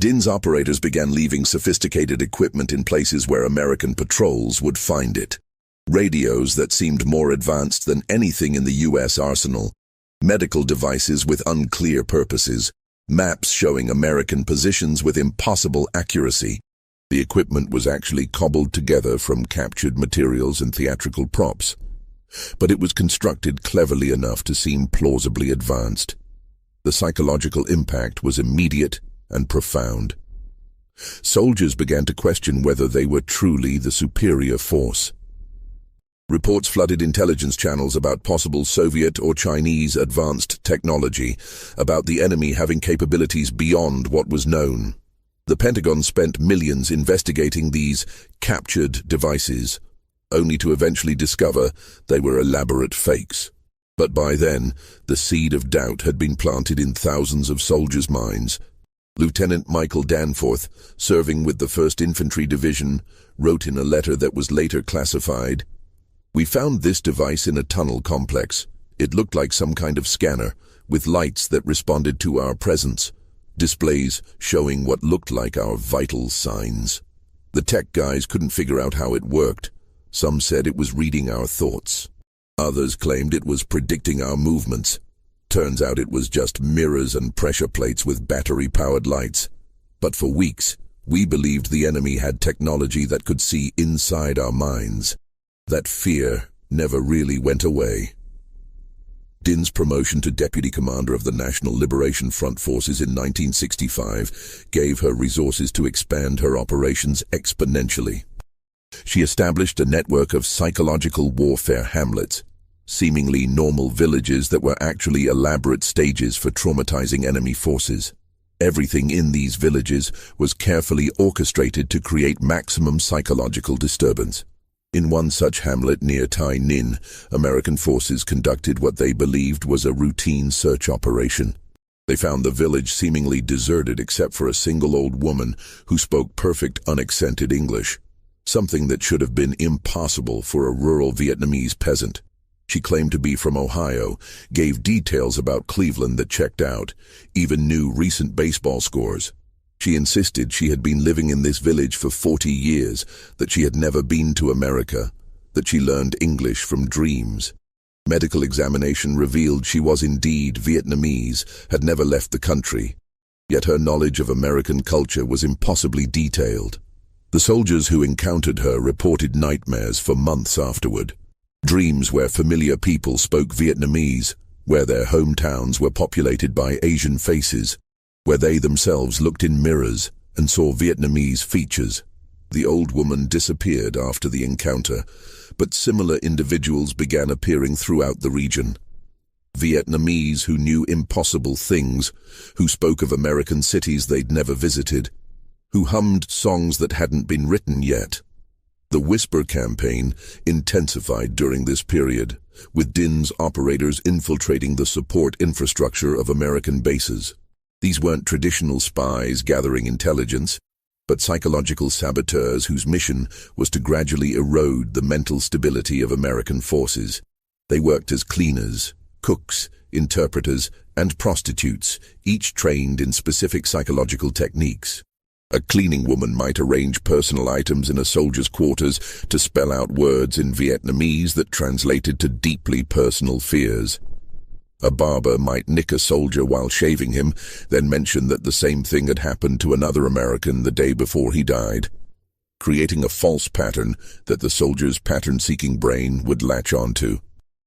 S1: Dinh's operators began leaving sophisticated equipment in places where American patrols would find it. Radios that seemed more advanced than anything in the U.S. arsenal, medical devices with unclear purposes, maps showing American positions with impossible accuracy. The equipment was actually cobbled together from captured materials and theatrical props, but it was constructed cleverly enough to seem plausibly advanced. The psychological impact was immediate and profound. Soldiers began to question whether they were truly the superior force. Reports flooded intelligence channels about possible Soviet or Chinese advanced technology, about the enemy having capabilities beyond what was known. The Pentagon spent millions investigating these captured devices, only to eventually discover they were elaborate fakes. But by then, the seed of doubt had been planted in thousands of soldiers' minds. Lieutenant Michael Danforth, serving with the 1st Infantry Division, wrote in a letter that was later classified, "We found this device in a tunnel complex. It looked like some kind of scanner, with lights that responded to our presence. Displays showing what looked like our vital signs. The tech guys couldn't figure out how it worked. Some said it was reading our thoughts. Others claimed it was predicting our movements. Turns out it was just mirrors and pressure plates with battery-powered lights. But for weeks, we believed the enemy had technology that could see inside our minds. That fear never really went away." Dinh's promotion to Deputy Commander of the National Liberation Front Forces in 1965 gave her resources to expand her operations exponentially. She established a network of psychological warfare hamlets, seemingly normal villages that were actually elaborate stages for traumatizing enemy forces. Everything in these villages was carefully orchestrated to create maximum psychological disturbance. In one such hamlet near Tai Ninh, American forces conducted what they believed was a routine search operation. They found the village seemingly deserted except for a single old woman who spoke perfect unaccented English, something that should have been impossible for a rural Vietnamese peasant. She claimed to be from Ohio, gave details about Cleveland that checked out, even knew recent baseball scores. She insisted she had been living in this village for 40 years, that she had never been to America, that she learned English from dreams. Medical examination revealed she was indeed Vietnamese, had never left the country, yet her knowledge of American culture was impossibly detailed. The soldiers who encountered her reported nightmares for months afterward. Dreams where familiar people spoke Vietnamese, where their hometowns were populated by Asian faces, where they themselves looked in mirrors and saw Vietnamese features. The old woman disappeared after the encounter, but similar individuals began appearing throughout the region. Vietnamese who knew impossible things, who spoke of American cities they'd never visited, who hummed songs that hadn't been written yet. The Whisper campaign intensified during this period, with Dinh's operators infiltrating the support infrastructure of American bases. These weren't traditional spies gathering intelligence, but psychological saboteurs whose mission was to gradually erode the mental stability of American forces. They worked as cleaners, cooks, interpreters, and prostitutes, each trained in specific psychological techniques. A cleaning woman might arrange personal items in a soldier's quarters to spell out words in Vietnamese that translated to deeply personal fears. A barber might nick a soldier while shaving him, then mention that the same thing had happened to another American the day before he died, creating a false pattern that the soldier's pattern-seeking brain would latch onto.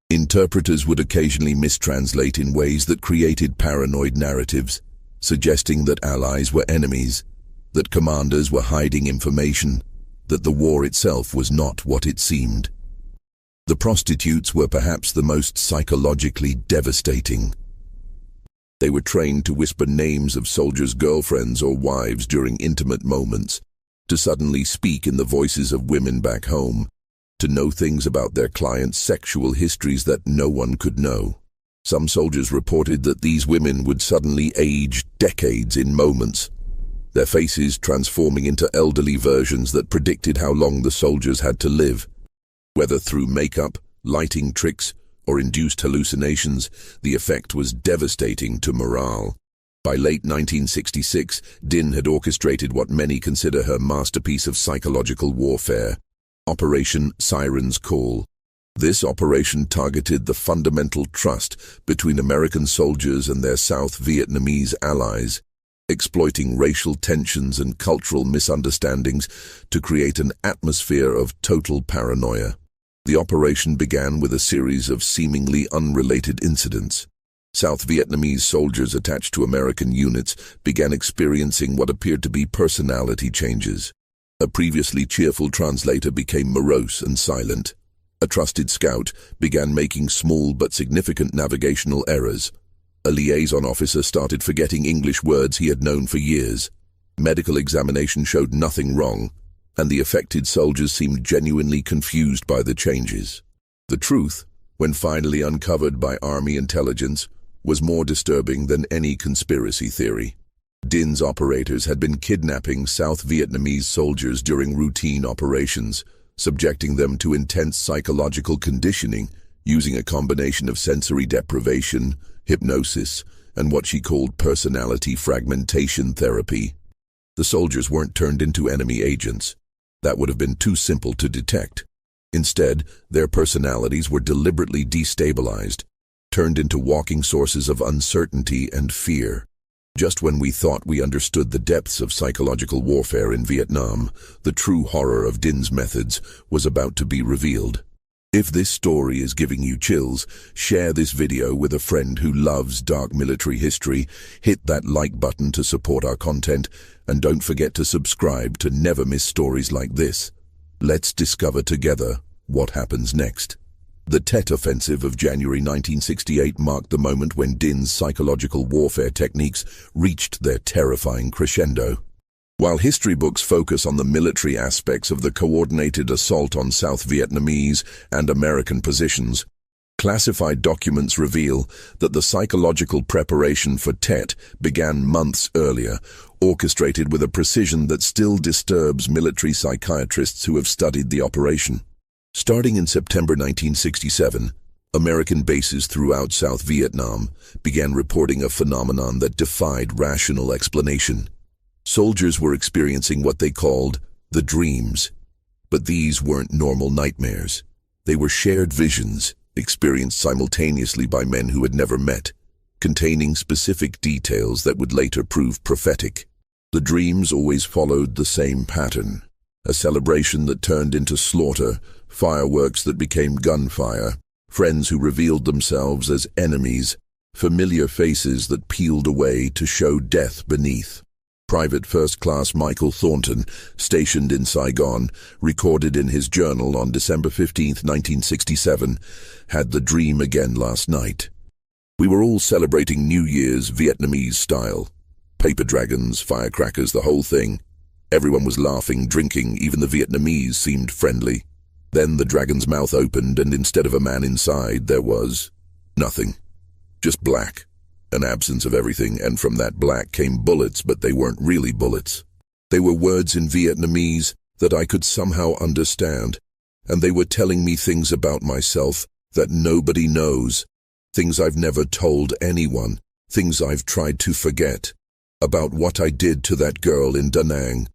S1: Interpreters would occasionally mistranslate in ways that created paranoid narratives, suggesting that allies were enemies, that commanders were hiding information, that the war itself was not what it seemed. The prostitutes were perhaps the most psychologically devastating. They were trained to whisper names of soldiers' girlfriends or wives during intimate moments, to suddenly speak in the voices of women back home, to know things about their clients' sexual histories that no one could know. Some soldiers reported that these women would suddenly age decades in moments, their faces transforming into elderly versions that predicted how long the soldiers had to live. Whether through makeup, lighting tricks, or induced hallucinations, the effect was devastating to morale. By late 1966, Dinh had orchestrated what many consider her masterpiece of psychological warfare, Operation Siren's Call. This operation targeted the fundamental trust between American soldiers and their South Vietnamese allies, exploiting racial tensions and cultural misunderstandings to create an atmosphere of total paranoia. The operation began with a series of seemingly unrelated incidents. South Vietnamese soldiers attached to American units began experiencing what appeared to be personality changes. A previously cheerful translator became morose and silent. A trusted scout began making small but significant navigational errors. A liaison officer started forgetting English words he had known for years. Medical examination showed nothing wrong, and the affected soldiers seemed genuinely confused by the changes. The truth, when finally uncovered by Army intelligence, was more disturbing than any conspiracy theory. Dinh's operators had been kidnapping South Vietnamese soldiers during routine operations, subjecting them to intense psychological conditioning using a combination of sensory deprivation, hypnosis, and what she called personality fragmentation therapy. The soldiers weren't turned into enemy agents. That would have been too simple to detect. Instead, their personalities were deliberately destabilized, turned into walking sources of uncertainty and fear. Just when we thought we understood the depths of psychological warfare in Vietnam, the true horror of Dinh's methods was about to be revealed. If this story is giving you chills, share this video with a friend who loves dark military history, hit that like button to support our content, and don't forget to subscribe to never miss stories like this. Let's discover together what happens next. The Tet Offensive of January 1968 marked the moment when Dinh's psychological warfare techniques reached their terrifying crescendo. While history books focus on the military aspects of the coordinated assault on South Vietnamese and American positions, classified documents reveal that the psychological preparation for Tet began months earlier, orchestrated with a precision that still disturbs military psychiatrists who have studied the operation. Starting in September 1967, American bases throughout South Vietnam began reporting a phenomenon that defied rational explanation. Soldiers were experiencing what they called the dreams. But these weren't normal nightmares. They were shared visions, experienced simultaneously by men who had never met, containing specific details that would later prove prophetic. The dreams always followed the same pattern: a celebration that turned into slaughter, fireworks that became gunfire, friends who revealed themselves as enemies, familiar faces that peeled away to show death beneath. Private First Class Michael Thornton, stationed in Saigon, recorded in his journal on December 15, 1967, had the dream again last night. We were all celebrating New Year's Vietnamese style. Paper dragons, firecrackers, the whole thing. Everyone was laughing, drinking, even the Vietnamese seemed friendly. Then the dragon's mouth opened, and instead of a man inside, there was nothing. Just black. An absence of everything, and from that black came bullets, but they weren't really bullets. They were words in Vietnamese that I could somehow understand, and they were telling me things about myself that nobody knows, things I've never told anyone, things I've tried to forget, about what I did to that girl in Da Nang,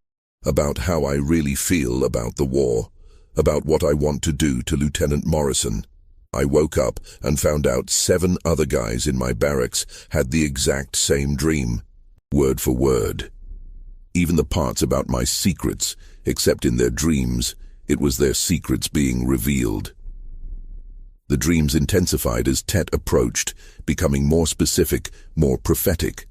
S1: about how I really feel about the war, about what I want to do to Lieutenant Morrison. I woke up and found out 7 other guys in my barracks had the exact same dream, word for word. Even the parts about my secrets, except in their dreams, it was their secrets being revealed. The dreams intensified as Tet approached, becoming more specific, more prophetic.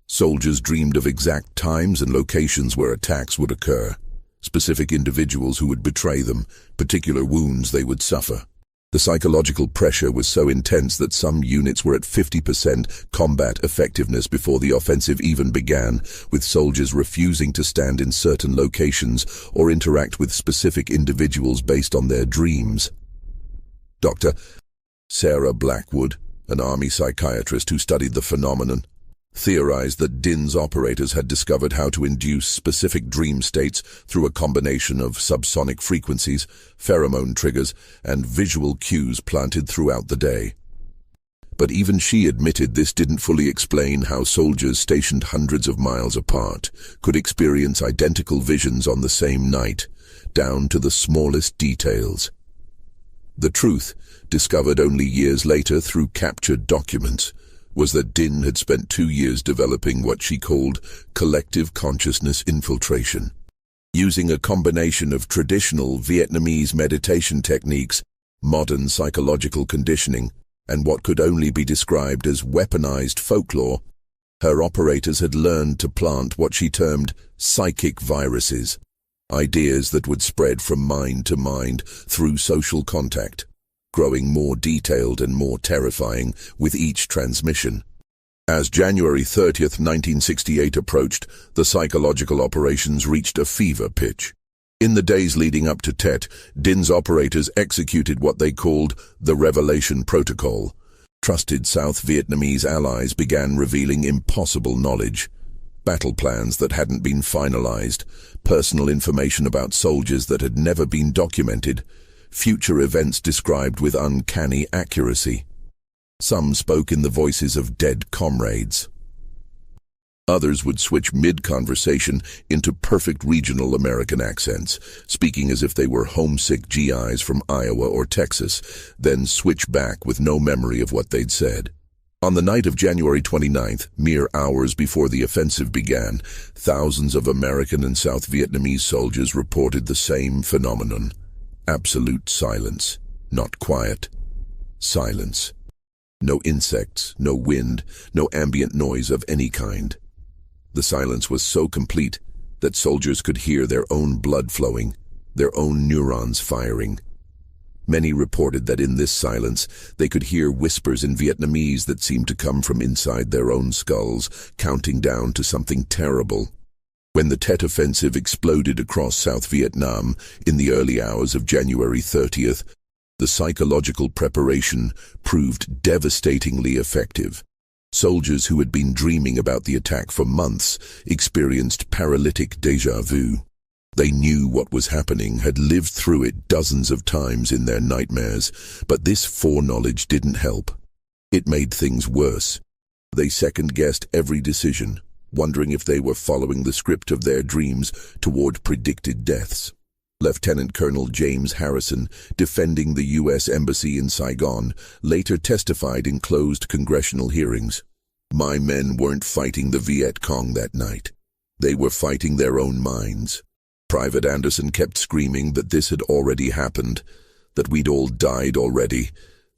S1: Soldiers dreamed of exact times and locations where attacks would occur, specific individuals who would betray them, particular wounds they would suffer. The psychological pressure was so intense that some units were at 50% combat effectiveness before the offensive even began, with soldiers refusing to stand in certain locations or interact with specific individuals based on their dreams. Dr. Sarah Blackwood, an army psychiatrist who studied the phenomenon, theorized that Dinh's operators had discovered how to induce specific dream states through a combination of subsonic frequencies, pheromone triggers, and visual cues planted throughout the day. But even she admitted this didn't fully explain how soldiers stationed hundreds of miles apart could experience identical visions on the same night, down to the smallest details. The truth, discovered only years later through captured documents, was that Dinh had spent 2 years developing what she called collective consciousness infiltration. Using a combination of traditional Vietnamese meditation techniques, modern psychological conditioning, and what could only be described as weaponized folklore, her operators had learned to plant what she termed psychic viruses, ideas that would spread from mind to mind through social contact, growing more detailed and more terrifying with each transmission. As January 30th, 1968 approached, the psychological operations reached a fever pitch. In the days leading up to Tet, Dinh's operators executed what they called the Revelation Protocol. Trusted South Vietnamese allies began revealing impossible knowledge, battle plans that hadn't been finalized, personal information about soldiers that had never been documented, future events described with uncanny accuracy. Some spoke in the voices of dead comrades. Others would switch mid-conversation into perfect regional American accents, speaking as if they were homesick GIs from Iowa or Texas, then switch back with no memory of what they'd said. On the night of January 29th, mere hours before the offensive began, thousands of American and South Vietnamese soldiers reported the same phenomenon. Absolute silence. Not quiet. Silence. No insects, no wind, no ambient noise of any kind. The silence was so complete that soldiers could hear their own blood flowing, their own neurons firing. Many reported that in this silence they could hear whispers in Vietnamese that seemed to come from inside their own skulls, counting down to something terrible. When the Tet Offensive exploded across South Vietnam in the early hours of January 30th, the psychological preparation proved devastatingly effective. Soldiers who had been dreaming about the attack for months experienced paralytic déjà vu. They knew what was happening, had lived through it dozens of times in their nightmares, but this foreknowledge didn't help. It made things worse. They second-guessed every decision, wondering if they were following the script of their dreams toward predicted deaths. Lieutenant Colonel James Harrison, defending the U.S. Embassy in Saigon, later testified in closed congressional hearings. "My men weren't fighting the Viet Cong that night. They were fighting their own minds." Private Anderson kept screaming that this had already happened, that we'd all died already,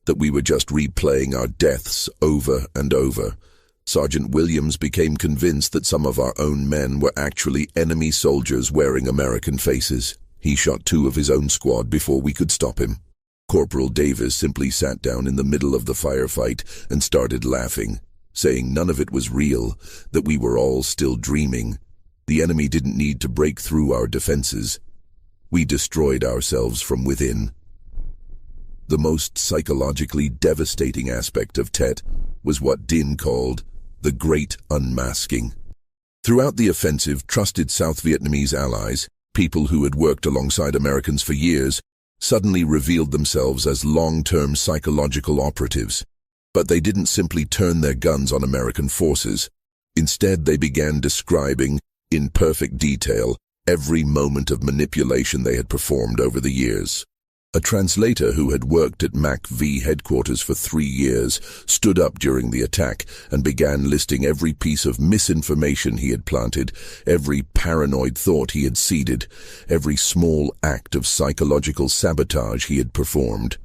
S1: that we were just replaying our deaths over and over. Sergeant Williams became convinced that some of our own men were actually enemy soldiers wearing American faces. He shot 2 of his own squad before we could stop him. Corporal Davis simply sat down in the middle of the firefight and started laughing, saying none of it was real, that we were all still dreaming. The enemy didn't need to break through our defenses. We destroyed ourselves from within. The most psychologically devastating aspect of Tet was what Dinh called the Great Unmasking. Throughout the offensive, trusted South Vietnamese allies, people who had worked alongside Americans for years, suddenly revealed themselves as long-term psychological operatives. But they didn't simply turn their guns on American forces. Instead, they began describing, in perfect detail, every moment of manipulation they had performed over the years. A translator who had worked at MAC-V headquarters for 3 years stood up during the attack and began listing every piece of misinformation he had planted, every paranoid thought he had seeded, every small act of psychological sabotage he had performed.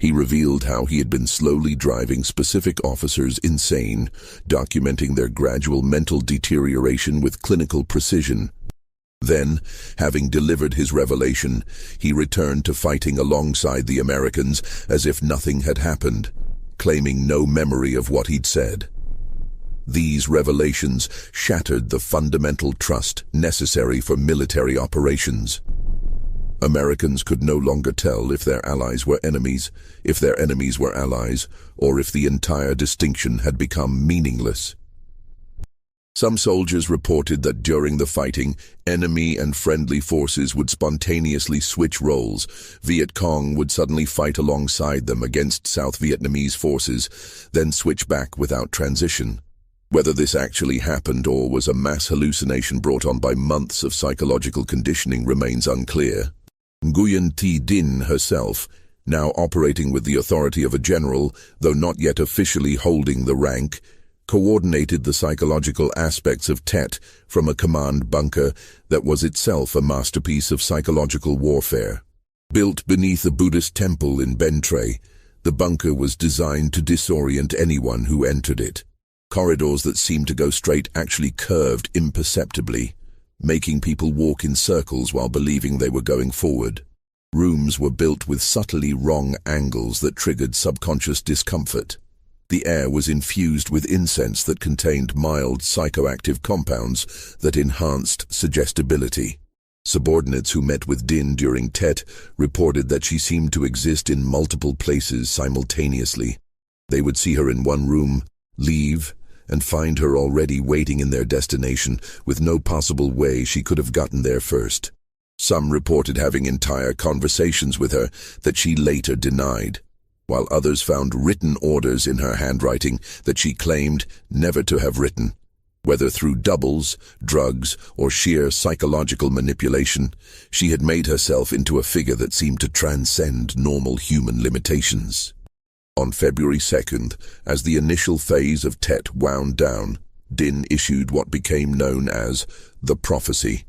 S1: He revealed how he had been slowly driving specific officers insane, documenting their gradual mental deterioration with clinical precision. Then, having delivered his revelation, he returned to fighting alongside the Americans as if nothing had happened, claiming no memory of what he'd said. These revelations shattered the fundamental trust necessary for military operations. Americans could no longer tell if their allies were enemies, if their enemies were allies, or if the entire distinction had become meaningless. Some soldiers reported that during the fighting, enemy and friendly forces would spontaneously switch roles. Viet Cong would suddenly fight alongside them against South Vietnamese forces, then switch back without transition. Whether this actually happened or was a mass hallucination brought on by months of psychological conditioning remains unclear. Nguyen Dinh herself, now operating with the authority of a general, though not yet officially holding the rank, coordinated the psychological aspects of Tet from a command bunker that was itself a masterpiece of psychological warfare. Built beneath a Buddhist temple in Ben Tre, the bunker was designed to disorient anyone who entered it. Corridors that seemed to go straight actually curved imperceptibly, making people walk in circles while believing they were going forward. Rooms were built with subtly wrong angles that triggered subconscious discomfort. The air was infused with incense that contained mild psychoactive compounds that enhanced suggestibility. Subordinates who met with Dinh during Tet reported that she seemed to exist in multiple places simultaneously. They would see her in one room, leave, and find her already waiting in their destination with no possible way she could have gotten there first. Some reported having entire conversations with her that she later denied, while others found written orders in her handwriting that she claimed never to have written. Whether through doubles, drugs, or sheer psychological manipulation, she had made herself into a figure that seemed to transcend normal human limitations. On February 2nd, as the initial phase of Tet wound down, Dinh issued what became known as the Prophecy,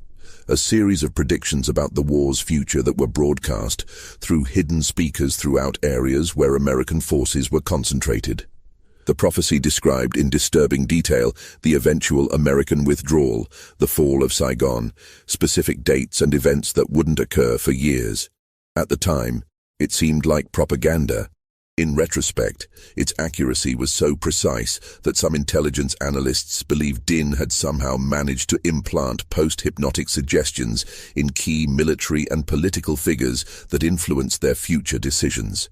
S1: a series of predictions about the war's future that were broadcast through hidden speakers throughout areas where American forces were concentrated. The prophecy described in disturbing detail the eventual American withdrawal, the fall of Saigon, specific dates and events that wouldn't occur for years. At the time, it seemed like propaganda. In retrospect, its accuracy was so precise that some intelligence analysts believe Dinh had somehow managed to implant post-hypnotic suggestions in key military and political figures that influenced their future decisions.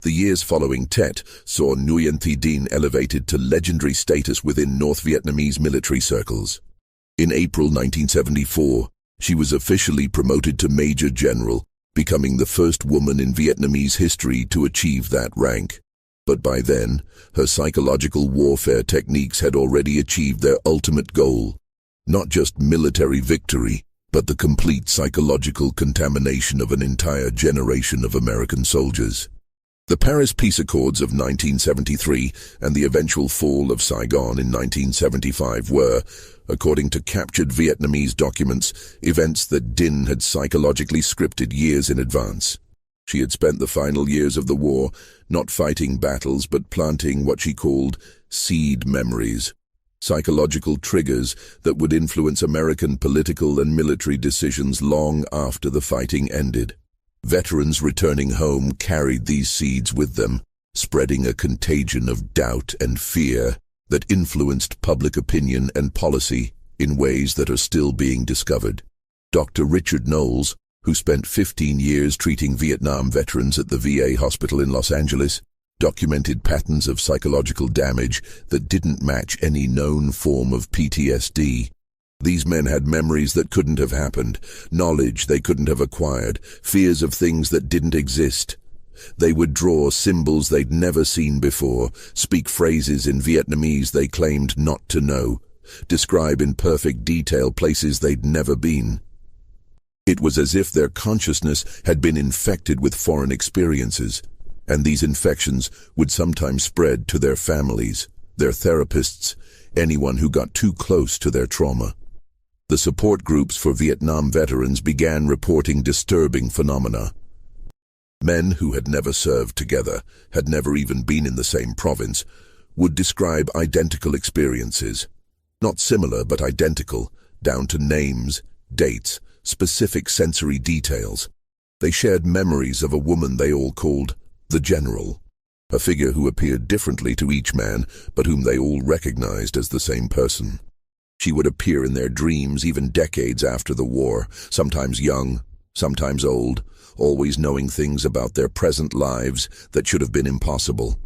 S1: The years following Tet saw Nguyen Dinh elevated to legendary status within North Vietnamese military circles. In April 1974, she was officially promoted to Major General, becoming the first woman in Vietnamese history to achieve that rank. But by then, her psychological warfare techniques had already achieved their ultimate goal, not just military victory, but the complete psychological contamination of an entire generation of American soldiers. The Paris Peace Accords of 1973 and the eventual fall of Saigon in 1975 were, according to captured Vietnamese documents, events that Dinh had psychologically scripted years in advance. She had spent the final years of the war not fighting battles but planting what she called seed memories, psychological triggers that would influence American political and military decisions long after the fighting ended. Veterans returning home carried these seeds with them, spreading a contagion of doubt and fear that influenced public opinion and policy in ways that are still being discovered. Dr. Richard Knowles, who spent 15 years treating Vietnam veterans at the VA hospital in Los Angeles, documented patterns of psychological damage that didn't match any known form of PTSD. These men had memories that couldn't have happened, knowledge they couldn't have acquired, fears of things that didn't exist. They would draw symbols they'd never seen before, speak phrases in Vietnamese they claimed not to know, describe in perfect detail places they'd never been. It was as if their consciousness had been infected with foreign experiences, and these infections would sometimes spread to their families, their therapists, anyone who got too close to their trauma. The support groups for Vietnam veterans began reporting disturbing phenomena. Men who had never served together, had never even been in the same province, would describe identical experiences. Not similar, but identical, down to names, dates, specific sensory details. They shared memories of a woman they all called the General, a figure who appeared differently to each man, but whom they all recognized as the same person. She would appear in their dreams even decades after the war, sometimes young, sometimes old, always knowing things about their present lives that should have been impossible.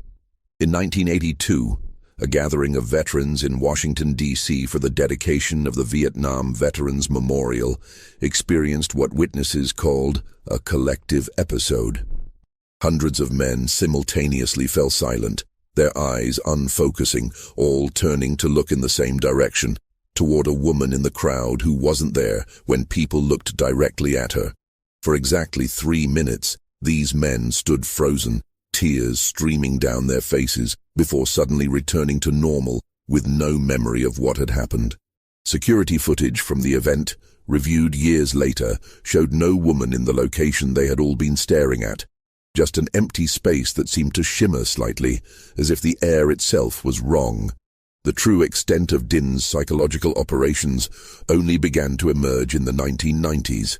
S1: In 1982, a gathering of veterans in Washington, D.C. for the dedication of the Vietnam Veterans Memorial experienced what witnesses called a collective episode. Hundreds of men simultaneously fell silent, their eyes unfocusing, all turning to look in the same direction, toward a woman in the crowd who wasn't there when people looked directly at her. For exactly 3 minutes, these men stood frozen, tears streaming down their faces, before suddenly returning to normal with no memory of what had happened. Security footage from the event, reviewed years later, showed no woman in the location they had all been staring at, just an empty space that seemed to shimmer slightly, as if the air itself was wrong. The true extent of Dinh's psychological operations only began to emerge in the 1990s,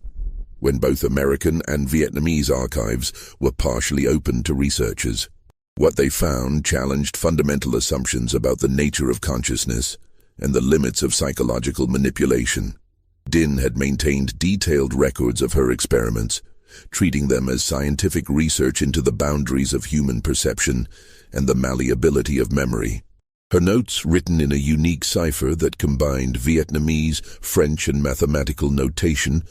S1: when both American and Vietnamese archives were partially open to researchers. What they found challenged fundamental assumptions about the nature of consciousness and the limits of psychological manipulation. Dinh had maintained detailed records of her experiments, treating them as scientific research into the boundaries of human perception and the malleability of memory. Her notes, written in a unique cipher that combined Vietnamese, French, and mathematical notation,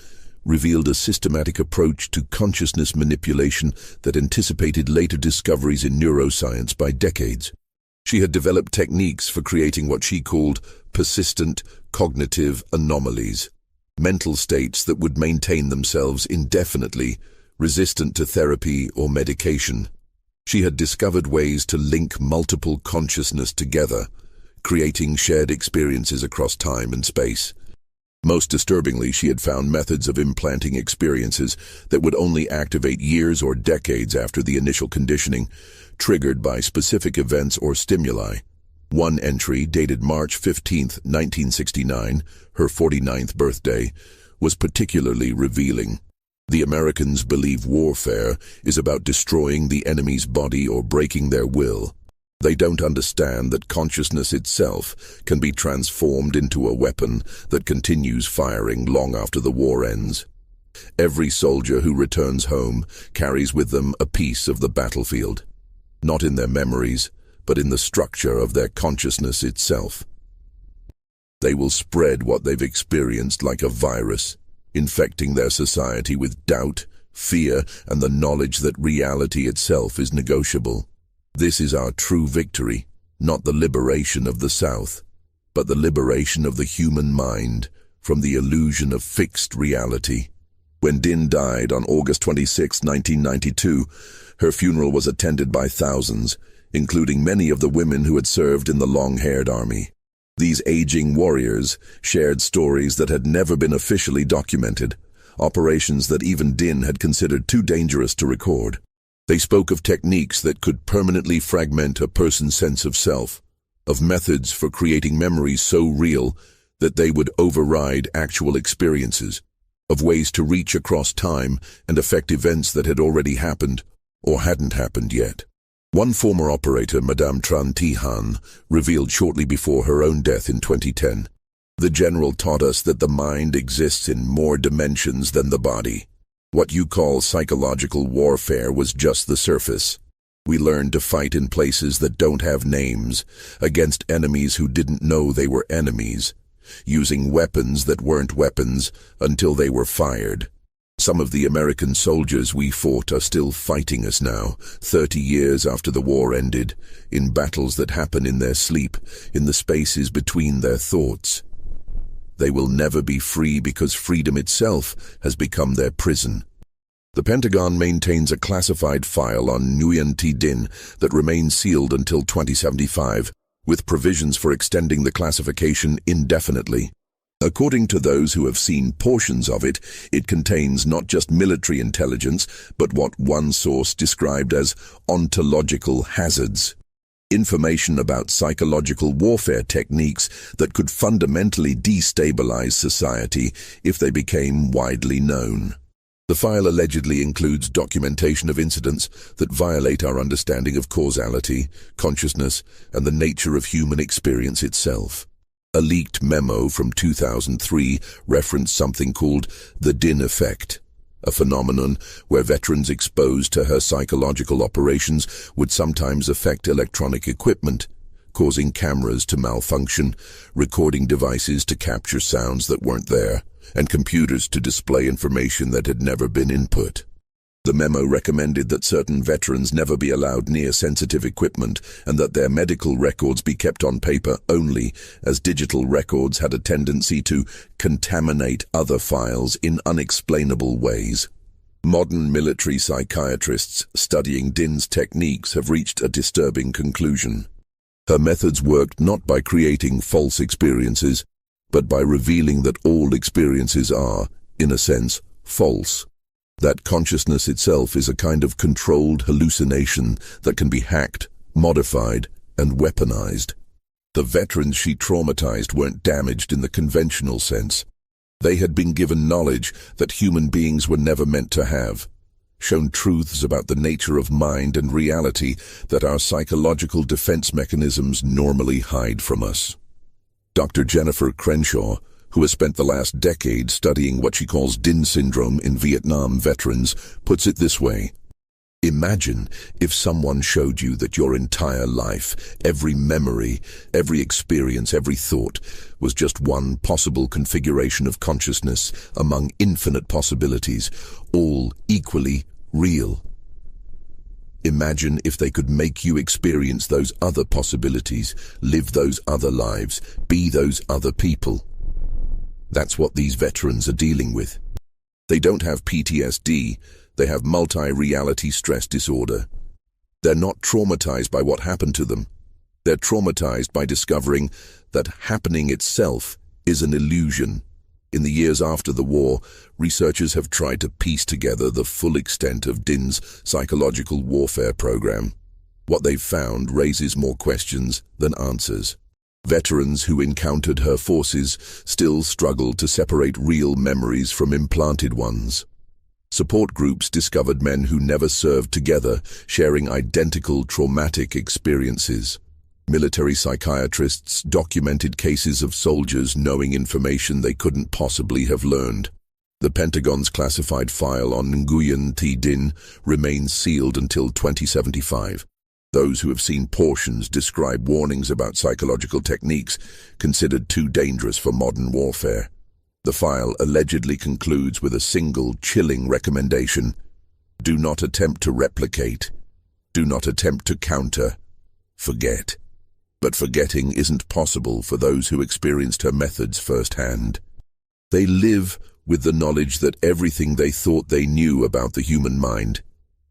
S1: revealed a systematic approach to consciousness manipulation that anticipated later discoveries in neuroscience by decades. She had developed techniques for creating what she called persistent cognitive anomalies, mental states that would maintain themselves indefinitely, resistant to therapy or medication. She had discovered ways to link multiple consciousness together, creating shared experiences across time and space. Most disturbingly, she had found methods of implanting experiences that would only activate years or decades after the initial conditioning, triggered by specific events or stimuli. One entry, dated March 15, 1969, her 49th birthday, was particularly revealing. The Americans believe warfare is about destroying the enemy's body or breaking their will. They don't understand that consciousness itself can be transformed into a weapon that continues firing long after the war ends. Every soldier who returns home carries with them a piece of the battlefield, not in their memories, but in the structure of their consciousness itself. They will spread what they've experienced like a virus, infecting their society with doubt, fear, and the knowledge that reality itself is negotiable. This is our true victory, not the liberation of the South, but the liberation of the human mind from the illusion of fixed reality. When Dinh died on August 26, 1992, her funeral was attended by thousands, including many of the women who had served in the long-haired army. These aging warriors shared stories that had never been officially documented, operations that even Dinh had considered too dangerous to record. They spoke of techniques that could permanently fragment a person's sense of self, of methods for creating memories so real that they would override actual experiences, of ways to reach across time and affect events that had already happened or hadn't happened yet. One former operator, Madame Tran Thi Han, revealed shortly before her own death in 2010, "The General taught us that the mind exists in more dimensions than the body. What you call psychological warfare was just the surface. We learned to fight in places that don't have names, against enemies who didn't know they were enemies, using weapons that weren't weapons until they were fired. Some of the American soldiers we fought are still fighting us now, 30 years after the war ended, in battles that happen in their sleep, in the spaces between their thoughts. They will never be free because freedom itself has become their prison." The Pentagon maintains a classified file on Nguyen Thi Dinh that remains sealed until 2075, with provisions for extending the classification indefinitely. According to those who have seen portions of it, it contains not just military intelligence, but what one source described as ontological hazards. information about psychological warfare techniques that could fundamentally destabilize society if they became widely known. The file allegedly includes documentation of incidents that violate our understanding of causality, consciousness, and the nature of human experience itself. A leaked memo from 2003 referenced something called the Dinh effect, a phenomenon where veterans exposed to her psychological operations would sometimes affect electronic equipment, causing cameras to malfunction, recording devices to capture sounds that weren't there, and computers to display information that had never been input. The memo recommended that certain veterans never be allowed near sensitive equipment and that their medical records be kept on paper only, as digital records had a tendency to contaminate other files in unexplainable ways. Modern military psychiatrists studying Dinh's techniques have reached a disturbing conclusion. Her methods worked not by creating false experiences, but by revealing that all experiences are, in a sense, false. That consciousness itself is a kind of controlled hallucination that can be hacked, modified, and weaponized. The veterans she traumatized weren't damaged in the conventional sense. They had been given knowledge that human beings were never meant to have, shown truths about the nature of mind and reality that our psychological defense mechanisms normally hide from us. Dr. Jennifer Crenshaw, who has spent the last decade studying what she calls Dinh syndrome in Vietnam veterans, puts it this way. Imagine if someone showed you that your entire life, every memory, every experience, every thought, was just one possible configuration of consciousness among infinite possibilities, all equally real. Imagine if they could make you experience those other possibilities, live those other lives, be those other people. That's what these veterans are dealing with. They don't have PTSD, they have multi-reality stress disorder. They're not traumatized by what happened to them. They're traumatized by discovering that happening itself is an illusion. In the years after the war, researchers have tried to piece together the full extent of Dinh's psychological warfare program. What they've found raises more questions than answers. Veterans who encountered her forces still struggled to separate real memories from implanted ones. Support groups discovered men who never served together, sharing identical traumatic experiences. Military psychiatrists documented cases of soldiers knowing information they couldn't possibly have learned. The Pentagon's classified file on Nguyen Dinh remains sealed until 2075. Those who have seen portions describe warnings about psychological techniques considered too dangerous for modern warfare. The file allegedly concludes with a single chilling recommendation: do not attempt to replicate. Do not attempt to counter. Forget. But forgetting isn't possible for those who experienced her methods firsthand. They live with the knowledge that everything they thought they knew about the human mind,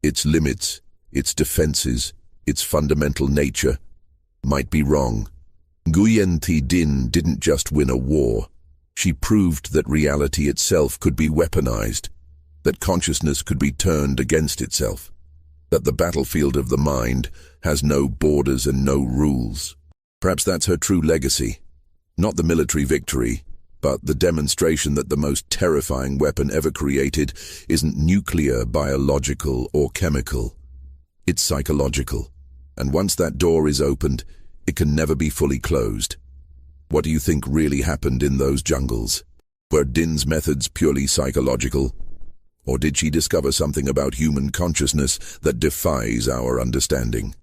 S1: its limits, its defenses, its fundamental nature, might be wrong. Nguyen Dinh didn't just win a war. She proved that reality itself could be weaponized, that consciousness could be turned against itself, that the battlefield of the mind has no borders and no rules. Perhaps that's her true legacy. Not the military victory, but the demonstration that the most terrifying weapon ever created isn't nuclear, biological, or chemical. It's psychological. And once that door is opened, it can never be fully closed. What do you think really happened in those jungles? Were Dinh's methods purely psychological? Or did she discover something about human consciousness that defies our understanding?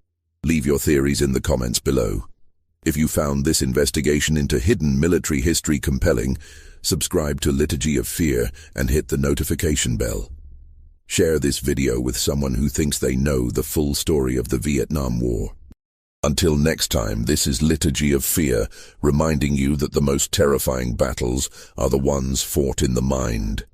S1: Leave your theories in the comments below. If you found this investigation into hidden military history compelling, subscribe to Liturgy of Fear and hit the notification bell. Share this video with someone who thinks they know the full story of the Vietnam War. Until next time, this is Liturgy of Fear, reminding you that the most terrifying battles are the ones fought in the mind.